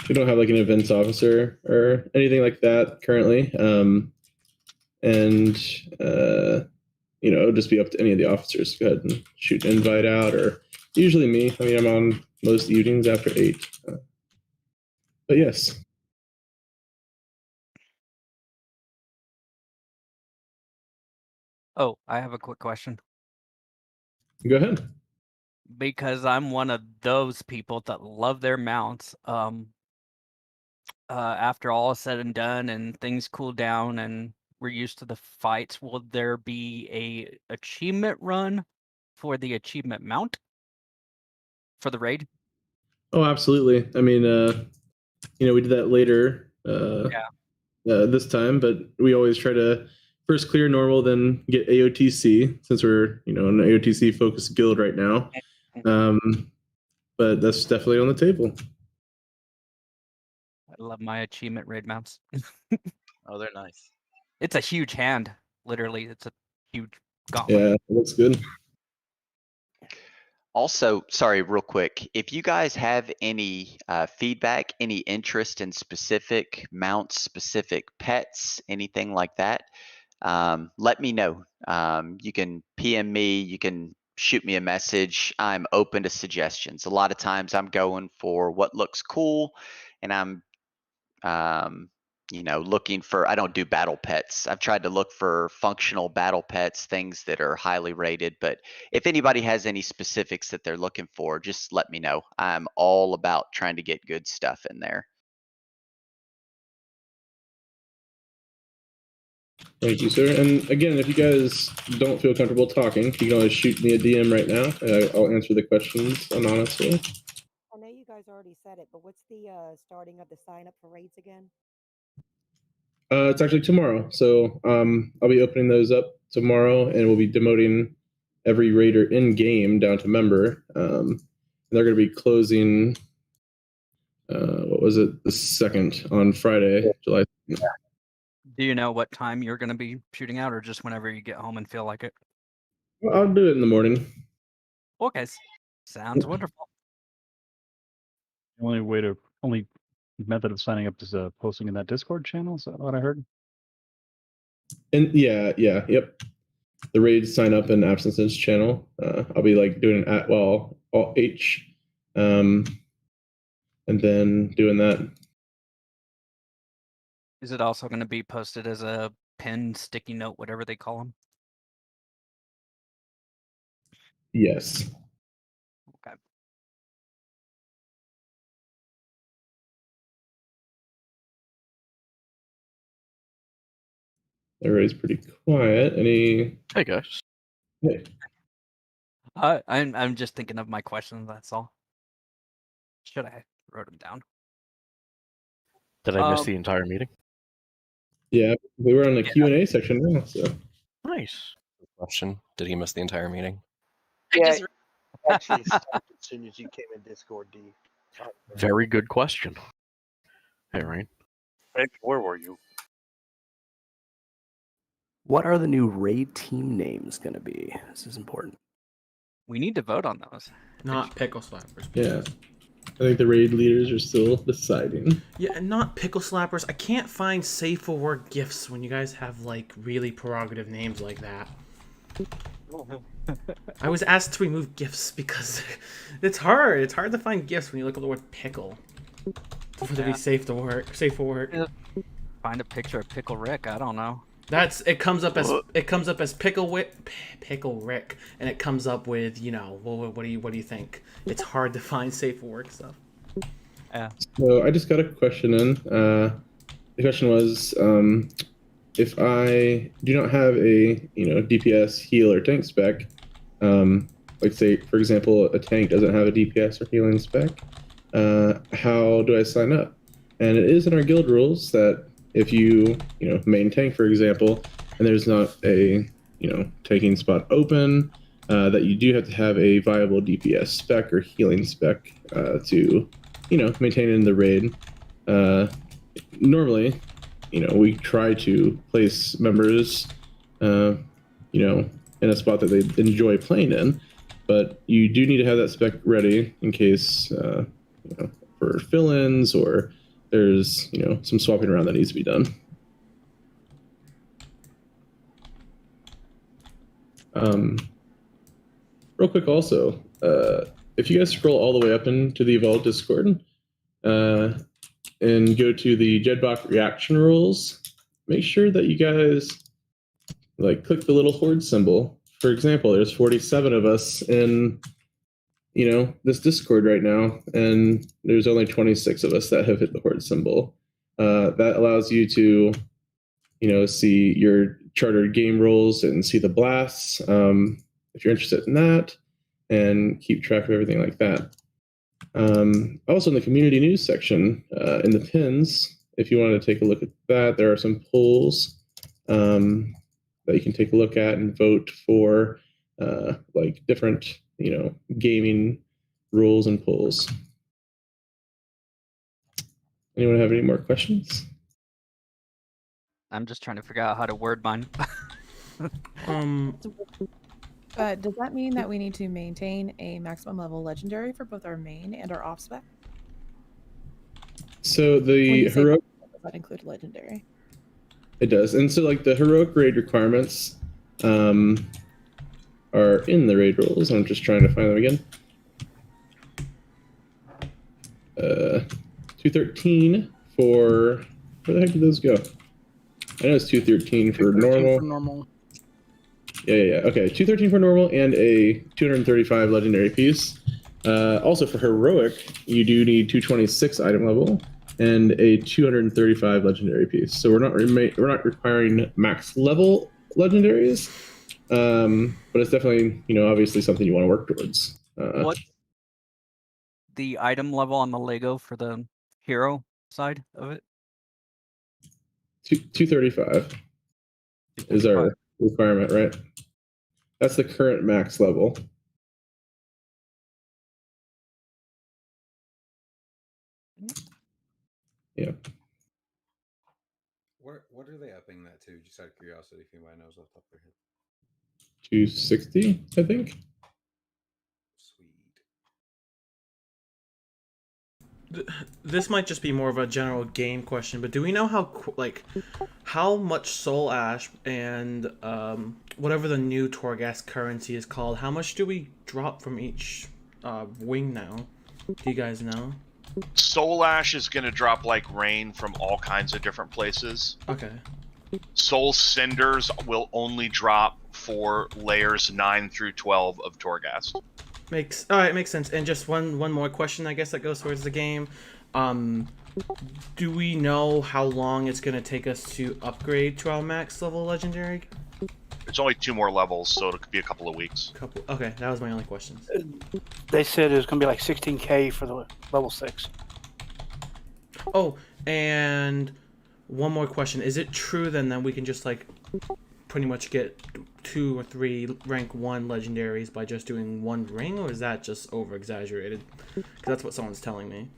S2: we don't have like an events officer or anything like that currently. You know, it'll just be up to any of the officers to go ahead and shoot an invite out, or usually me. I mean, I'm on most evenings after 8. But yes.
S10: Oh, I have a quick question.
S2: Go ahead.
S10: Because I'm one of those people that love their mounts. After all is said and done and things cool down and we're used to the fights, will there be a achievement run for the achievement mount for the raid?
S2: Oh, absolutely. I mean, you know, we did that later this time, but we always try to first clear normal, then get AOTC, since we're, you know, an AOTC focused guild right now. But that's definitely on the table.
S10: I love my achievement raid mounts.
S9: Oh, they're nice.
S10: It's a huge hand. Literally, it's a huge gauntlet.
S2: Yeah, it looks good.
S8: Also, sorry, real quick, if you guys have any feedback, any interest in specific mounts, specific pets, anything like that, let me know. You can PM me, you can shoot me a message. I'm open to suggestions. A lot of times I'm going for what looks cool, and I'm looking for, I don't do battle pets. I've tried to look for functional battle pets, things that are highly rated, but if anybody has any specifics that they're looking for, just let me know. I'm all about trying to get good stuff in there.
S2: Thank you, sir. And again, if you guys don't feel comfortable talking, you can always shoot me a DM right now. I'll answer the questions anonymously.
S11: I know you guys already said it, but what's the starting of the sign up for raids again?
S2: It's actually tomorrow, so I'll be opening those up tomorrow, and we'll be demoting every raider in game down to member. They're going to be closing. What was it? The 2nd on Friday, July 2nd.
S10: Do you know what time you're going to be shooting out, or just whenever you get home and feel like it?
S2: Well, I'll do it in the morning.
S10: Okay, sounds wonderful.
S12: The only method of signing up is posting in that Discord channel. Is that what I heard?
S2: And yep. The raid sign up and absences channel. I'll be like doing an all H, and then doing that.
S10: Is it also going to be posted as a pin, sticky note, whatever they call them?
S2: Yes.
S10: Okay.
S2: Everybody's pretty quiet. Any?
S4: Hey guys.
S2: Hey.
S10: I'm just thinking of my questions. That's all. Should I wrote them down?
S13: Did I miss the entire meeting?
S2: Yeah, we were on the Q&A section now. So
S13: nice. Question: did he miss the entire meeting?
S14: Yeah, actually stopped as soon as you came in Discord, D.
S13: Very good question. Hey, Ryan.
S14: Hey, where were you?
S3: What are the new raid team names going to be? This is important.
S10: We need to vote on those.
S1: Not pickle slappers.
S2: Yeah. I think the raid leaders are still deciding.
S1: Yeah, and not pickle slappers. I can't find safe for work gifts when you guys have like really prerogative names like that. I was asked to remove gifts because it's hard. It's hard to find gifts when you look at the word pickle. For it to be safe to work. Safe for work.
S10: Find a picture of Pickle Rick. I don't know.
S1: It comes up as Pickle Rick, and it comes up with, you know, what do you think? It's hard to find safe for work stuff.
S10: Yeah.
S2: So I just got a question in. The question was, if I do not have a DPS, heal, or tank spec, like say for example a tank doesn't have a DPS or healing spec, how do I sign up? And it is in our guild rules that if you main tank, for example, and there's not a tanking spot open, that you do have to have a viable DPS spec or healing spec to maintain in the raid. Normally, we try to place members in a spot that they enjoy playing in, but you do need to have that spec ready in case for fill-ins or there's some swapping around that needs to be done. Real quick also, if you guys scroll all the way up into the Evolved Discord and go to the Jedbok reaction rules, make sure that you guys click the little Horde symbol. For example, there's 47 of us in this Discord right now, and there's only 26 of us that have hit the Horde symbol. That allows you to see your chartered game rules and see the blasts if you're interested in that, and keep track of everything like that. Also in the community news section, in the pins, if you want to take a look at that, there are some polls that you can take a look at and vote for different gaming rules and polls. Anyone have any more questions?
S10: I'm just trying to figure out how to word mine.
S15: Does that mean that we need to maintain a maximum level legendary for both our main and our off spec?
S2: So
S15: When
S2: the
S15: you say
S2: heroic,
S15: does that include legendary?
S2: it does, and so like the heroic raid requirements are in the raid rules. I'm just trying to find them again. 213 for, where the heck did those go? I know it's 213 for
S4: 213
S2: normal.
S4: For normal.
S2: Yeah. Okay, 213 for normal and a 235 legendary piece. Also for heroic, you do need 226 item level and a 235 legendary piece. So we're not requiring max level legendaries, but it's definitely, you know, obviously something you want to work towards.
S10: What's the item level on the Lego for the hero side of it?
S2: 235 is our requirement, right? That's the current max level. Yeah.
S16: What are they upping that to? Just out of curiosity, if anybody knows off the top of their head.
S2: 260, I think.
S1: This might just be more of a general game question, but do we know how much soul ash and whatever the new Torghast currency is called, how much do we drop from each wing now? Do you guys know?
S17: Soul ash is going to drop like rain from all kinds of different places.
S1: Okay.
S17: Soul cinders will only drop for layers 9 through 12 of Torghast.
S1: Makes sense. And just one more question, I guess, that goes towards the game. Do we know how long it's gonna take us to upgrade to our max level legendary?
S17: It's only 2 more levels, so it could be a couple of weeks.
S1: Okay, that was my only question.
S14: They said it was going to be like 16K for the level 6.
S1: Oh, and one more question. Is it true then that we can just like pretty much get 2 or 3 rank 1 legendaries by just doing one ring, or is that just over exaggerated? Because that's what someone's telling me.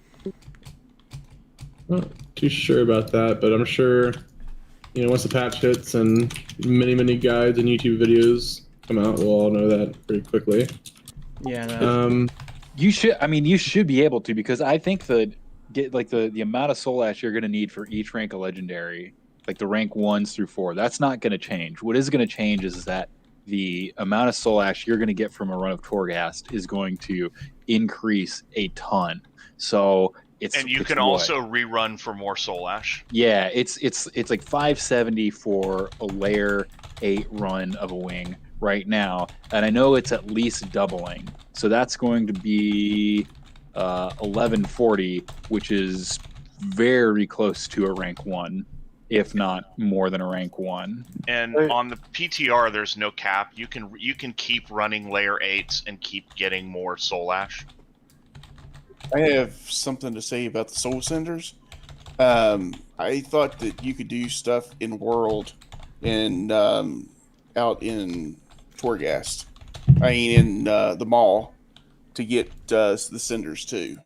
S2: Not too sure about that, but I'm sure, you know, once the patch hits and many guides and YouTube videos come out, we'll all know that pretty quickly.
S1: Yeah.
S7: You should be able to, because I think that the amount of soul ash you're going to need for each rank of legendary, like the rank 1s through 4, that's not going to change. What is going to change is that the amount of soul ash you're going to get from a run of Torghast is going to increase a ton. So
S17: you can also rerun for more soul ash.
S7: Yeah, it's like 570 for a layer 8 run of a wing right now, and I know it's at least doubling. So that's going to be 1140, which is very close to a rank 1, if not more than a rank 1.
S17: And on the PTR, there's no cap. You can keep running layer 8s and keep getting more soul ash.
S18: I have something to say about the soul cinders. I thought that you could do stuff in world and out in Torghast. I mean, in the mall to get the cinders too.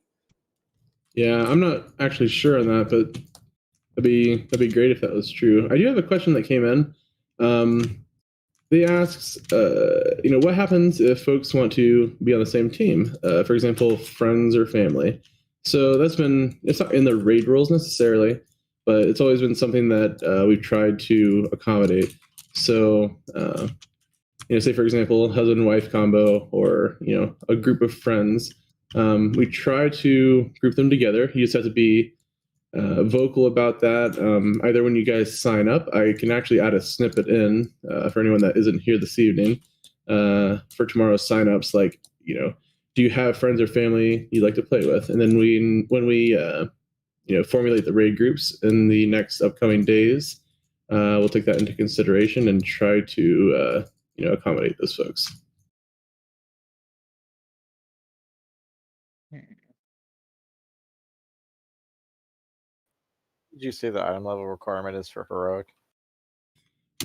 S2: Yeah, I'm not actually sure on that, but that'd be great if that was true. I do have a question that came in. They asks, you know, what happens if folks want to be on the same team? For example, friends or family. So it's not in the raid rules necessarily, but it's always been something that we've tried to accommodate. So, you know, say for example, husband and wife combo, or, you know, a group of friends. We try to group them together. You just have to be vocal about that. Either when you guys sign up, I can actually add a snippet in for anyone that isn't here this evening for tomorrow's signups. Like, you know, do you have friends or family you'd like to play with? And then when we you know, formulate the raid groups in the next upcoming days, we'll take that into consideration and try to you know, accommodate those folks.
S19: Did you say the item level requirement is for heroic?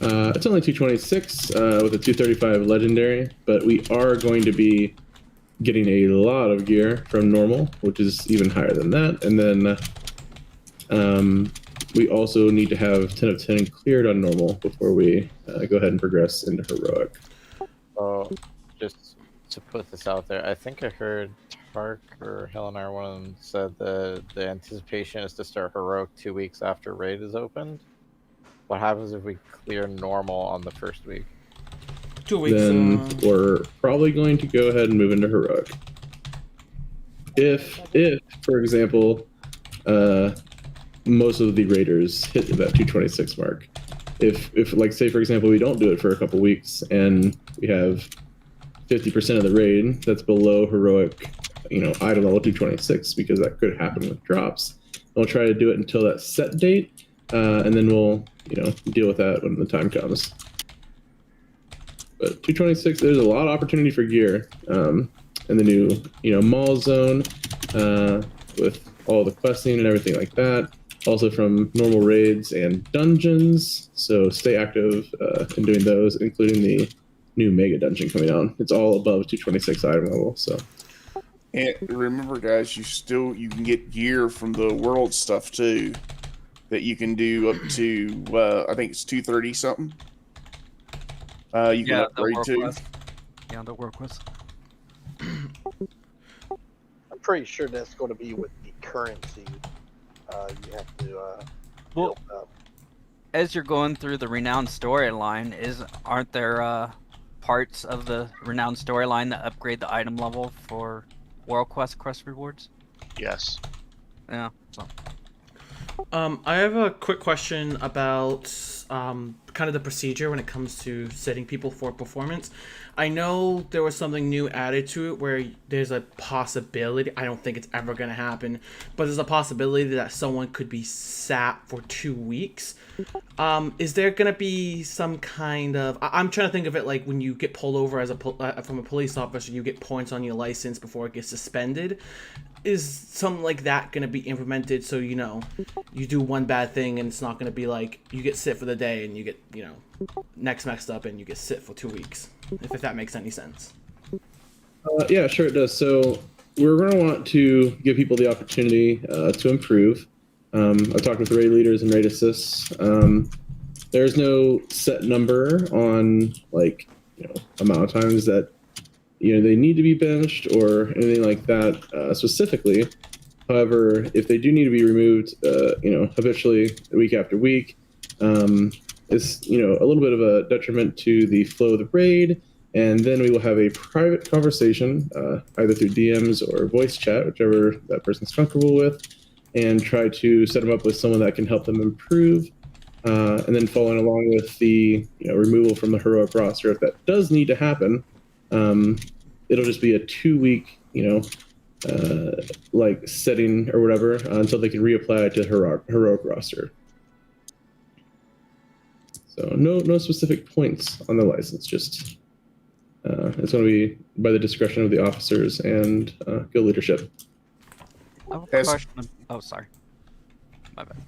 S2: It's only 226 with a 235 legendary, but we are going to be getting a lot of gear from normal, which is even higher than that. And then we also need to have 10 of 10 cleared on normal before we go ahead and progress into heroic.
S19: just to put this out there, I think I heard Tark or Helen or one of them said the anticipation is to start heroic 2 weeks after raid is opened. What happens if we clear normal on the first week?
S1: 2 weeks.
S2: Then we're probably going to go ahead and move into heroic. If for example, most of the raiders hit that 226 mark. If like say for example we don't do it for a couple weeks and we have 50% of the raid that's below heroic, item level 226, because that could happen with drops. We'll try to do it until that set date, and then we'll deal with that when the time comes. But 226, there's a lot of opportunity for gear in the new mall zone with all the questing and everything like that. Also from normal raids and dungeons, so stay active in doing those, including the new mega dungeon coming out. It's all above 226 item level. So,
S18: and remember, guys, you can get gear from the world stuff too, that you can do up to I think it's 230 something. You can upgrade to.
S10: Yeah, the work with.
S14: I'm pretty sure that's going to be with the currency. You have to build up.
S10: As you're going through the renowned storyline, aren't there parts of the renowned storyline that upgrade the item level for World Quest rewards?
S17: Yes.
S10: Yeah. So.
S1: I have a quick question about kind of the procedure when it comes to setting people for performance. I know there was something new added to it where there's a possibility, I don't think it's ever going to happen, but there's a possibility that someone could be sat for 2 weeks. Is there going to be some kind of... I'm trying to think of it like when you get pulled over as from a police officer, you get points on your license before it gets suspended. Is something like that going to be implemented so, you do one bad thing and it's not going to be like you get sit for the day and you get, next messed up and you get sit for 2 weeks, if that makes any sense.
S2: Yeah, sure it does. So we're going to want to give people the opportunity to improve. I've talked with raid leaders and raid assists. There's no set number on amount of times that they need to be benched or anything like that specifically. However, if they do need to be removed, habitually week after week, it's a little bit of a detriment to the flow of the raid. And then we will have a private conversation, either through DMs or voice chat, whichever that person's comfortable with, and try to set them up with someone that can help them improve. And then following along with the removal from the heroic roster, if that does need to happen, it'll just be a 2 week, setting or whatever until they can reapply to heroic roster. So no specific points on the license, just it's going to be by the discretion of the officers and guild leadership.
S10: I have a question. Oh, sorry. My bad.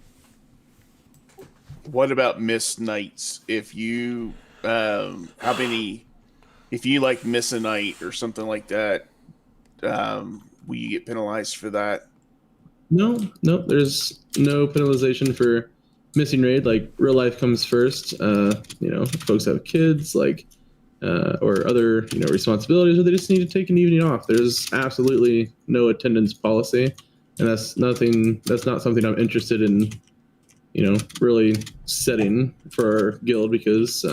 S18: What about missed nights? If you if you miss a night or something like that, will you get penalized for that?
S2: No, there's no penalization for missing raid. Like, real life comes first. Folks have kids, or other responsibilities, or they just need to take an evening off. There's absolutely no attendance policy, and that's not something I'm interested in really setting for our guild, because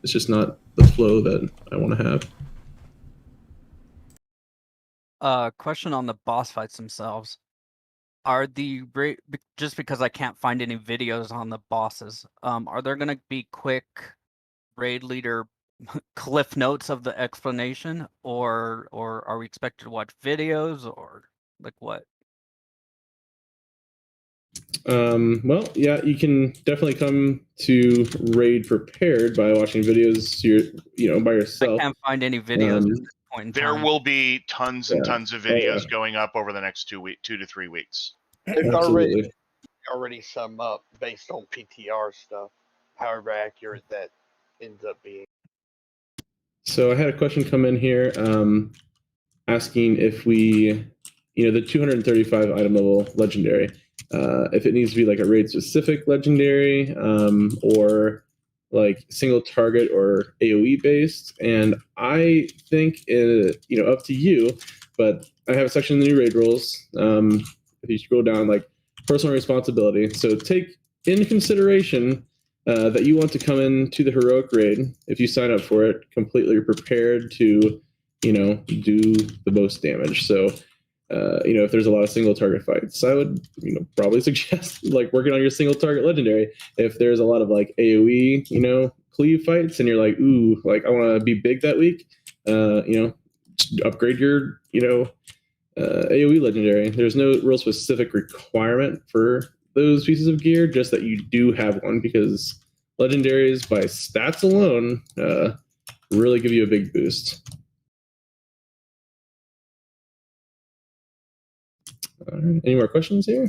S2: it's just not the flow that I want to have.
S10: Question on the boss fights themselves. Are just because I can't find any videos on the bosses, are there going to be quick raid leader cliff notes of the explanation, or are we expected to watch videos, or what?
S2: Well, yeah, you can definitely come to raid prepared by watching videos by yourself.
S10: I can't find any videos at this point in time.
S17: There will be tons and tons of videos going up over the next 2 to 3 weeks.
S14: There's already some up based on PTR stuff, however accurate that ends up being.
S2: So I had a question come in here asking if we, the 235 item level legendary, if it needs to be like a raid specific legendary, or like single target or AOE based, and I think up to you, but I have a section in the new raid rules. If you scroll down, like personal responsibility, so take into consideration that you want to come into the heroic raid, if you sign up for it, completely prepared to do the most damage. So if there's a lot of single target fights, I would probably suggest like working on your single target legendary. If there's a lot of like AOE cleave fights and you're like, ooh, like I want to be big that week, upgrade your AOE legendary. There's no real specific requirement for those pieces of gear, just that you do have one, because legendaries by stats alone really give you a big boost. All right. Any more questions here?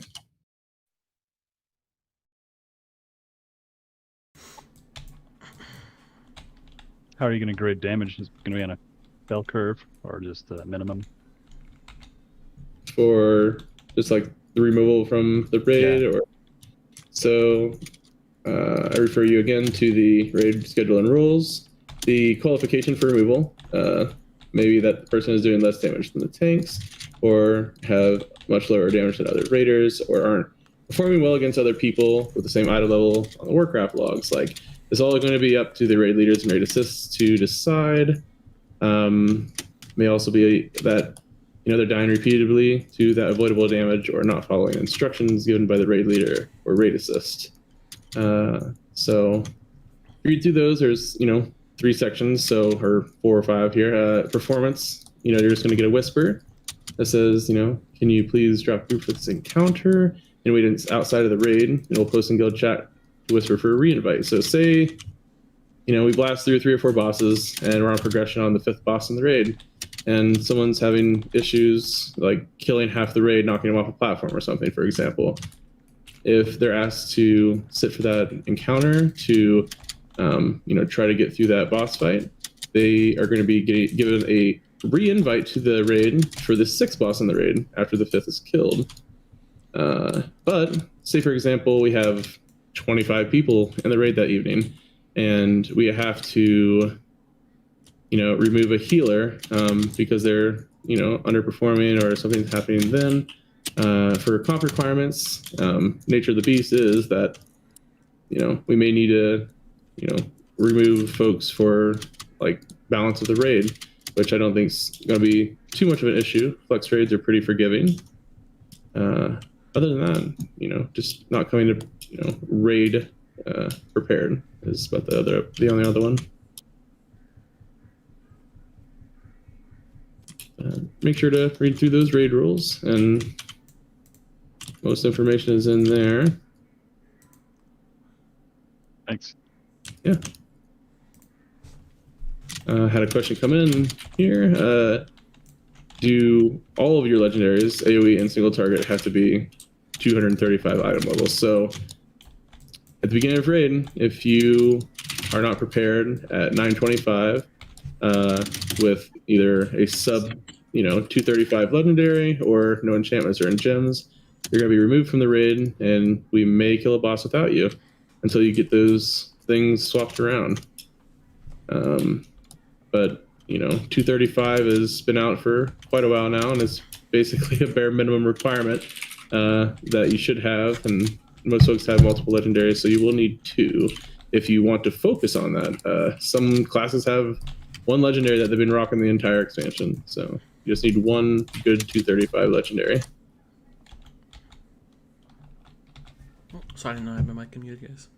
S12: How are you going to grade damage? Is it going to be on a bell curve or just a minimum?
S2: For just like the removal from the raid,
S12: Yeah.
S2: or so I refer you again to the raid schedule and rules. The qualification for removal, maybe that the person is doing less damage than the tanks, or have much lower damage than other raiders, or aren't performing well against other people with the same item level on the Warcraft logs. Like, it's all going to be up to the raid leaders and raid assists to decide. May also be that they're dying repeatedly to that avoidable damage, or not following instructions given by the raid leader or raid assist. So read through those. There's 3 sections, or 4 or 5 here. Performance, you're just going to get a whisper that says, can you please drop through for this encounter and wait outside of the raid. It'll post in guild chat to whisper for a re-invite. So say we blast through 3 or 4 bosses and we're on progression on the 5th boss in the raid, and someone's having issues like killing half the raid, knocking them off a platform or something, for example. If they're asked to sit for that encounter to try to get through that boss fight, they are going to be given a re-invite to the raid for the 6th boss in the raid after the 5th is killed. But say, for example, we have 25 people in the raid that evening, and we have to remove a healer because they're underperforming or something's happening. Then for comp requirements, nature of the beast is that we may need to remove folks for like balance of the raid, which I don't think is going to be too much of an issue. Flex raids are pretty forgiving. Other than that, just not coming to raid prepared is about the only other one. Make sure to read through those raid rules, and most information is in there.
S12: Thanks.
S2: Yeah. Had a question come in here. Do all of your legendaries, AoE and single target, have to be 235 item levels? So at the beginning of raid, if you are not prepared at 925 with either a sub 235 legendary or no enchantments or gems, you're going to be removed from the raid, and we may kill a boss without you until you get those things swapped around. But 235 has been out for quite a while now, and it's basically a bare minimum requirement that you should have, and most folks have multiple legendaries, so you will need 2 if you want to focus on that. Some classes have 1 legendary that they've been rocking the entire expansion, so you just need 1 good 235 legendary.
S1: Oh, sorry, I didn't know I had my mic muted, guys.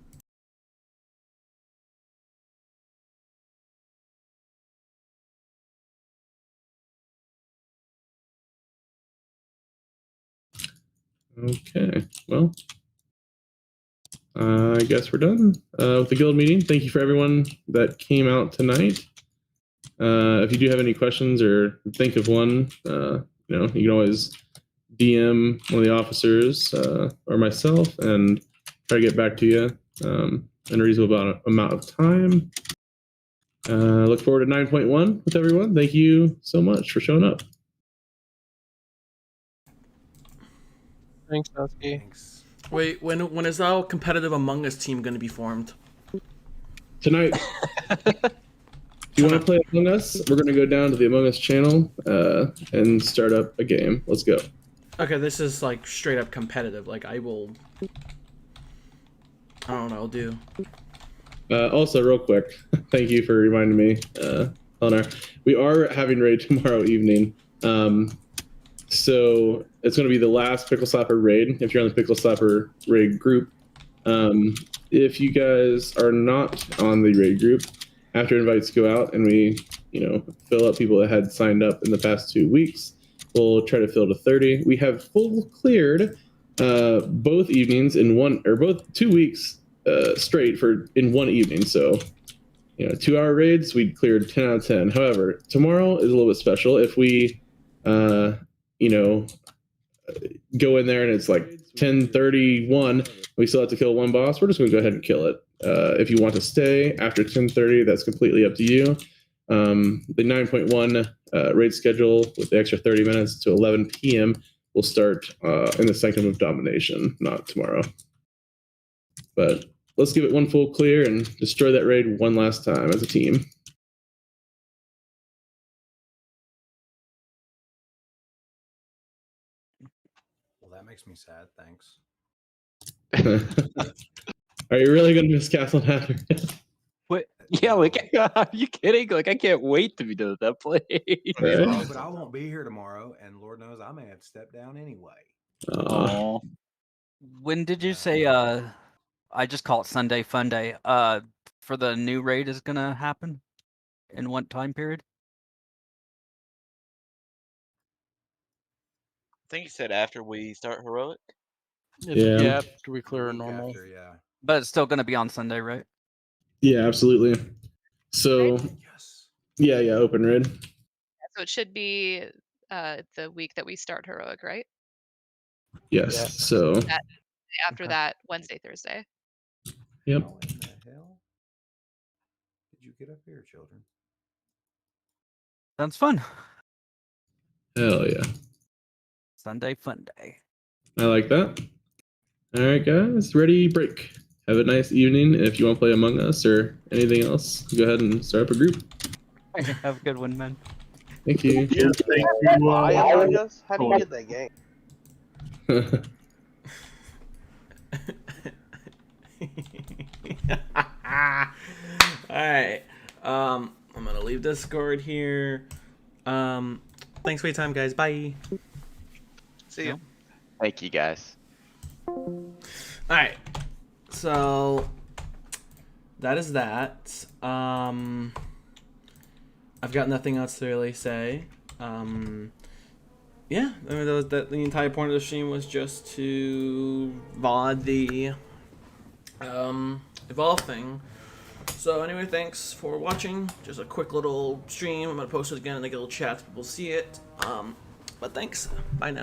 S2: Okay, well, I guess we're done with the guild meeting. Thank you for everyone that came out tonight. If you do have any questions or think of one, you can always DM one of the officers or myself and try to get back to you in a reasonable amount of time. Look forward to 9.1 with everyone. Thank you so much for showing up.
S13: Thanks, Dusky.
S1: Wait, when is our competitive Among Us team going to be formed?
S2: tonight, if you want to play Among Us, we're going to go down to the Among Us channel and start up a game. Let's go.
S1: Okay, this is like straight up competitive. Like I don't know, do.
S2: Also, real quick, thank you for reminding me, Eleanor. We are having raid tomorrow evening. So it's going to be the last Pickle Slapper raid. If you're on the Pickle Slapper raid group, if you guys are not on the raid group, after invites go out and we, fill up people that had signed up in the past 2 weeks, we'll try to fill to 30. We have full cleared both evenings in both 2 weeks straight in one evening. So, 2-hour raids, we cleared 10 out of 10. However, tomorrow is a little bit special. If we, go in there and it's like 10:31, we still have to kill one boss, we're just going to go ahead and kill it. If you want to stay after 10:30, that's completely up to you. The 9.1 raid schedule with the extra 30 minutes to 11 p.m. will start in the Sanctum of Domination, not tomorrow. But let's give it one full clear and destroy that raid one last time as a team.
S16: Well, that makes me sad. Thanks.
S2: Are you really going to miss Castle Hatter?
S20: What? Yeah, like, are you kidding? Like, I can't wait to be done with that place.
S16: Oh, but I won't be here tomorrow, and Lord knows I may have to step down anyway.
S3: Oh.
S10: When did you say? I just call it Sunday Fun Day. For the new raid is gonna happen. In what time period?
S9: I think you said after we start heroic.
S10: Yeah.
S4: After we clear a normal.
S16: Yeah.
S10: But it's still gonna be on Sunday, right?
S2: Yeah, absolutely. So, yeah, open raid.
S5: So it should be the week that we start heroic, right?
S2: Yes.
S5: Yeah.
S2: So,
S5: After that, Wednesday, Thursday.
S2: yep.
S16: How in the hell did you get up here, children?
S10: Sounds fun.
S2: Hell yeah.
S10: Sunday Fun Day.
S2: I like that. All right, guys, ready, break. Have a nice evening. If you want to play Among Us or anything else, go ahead and start up a group.
S10: Have a good one, man.
S2: Thank you.
S14: Yes, thank you.
S19: Why Among Us? How do you get that game?
S1: Alright. I'm gonna leave Discord here. Thanks for your time, guys. Bye.
S9: See you.
S8: Thank you, guys.
S1: Alright. So that is that. I've got nothing else to really say. Yeah, I mean, the entire point of the stream was just to VOD the Evolve thing. So anyway, thanks for watching. Just a quick little stream. I'm gonna post it again in the guild chat so people see it. But thanks. Bye now.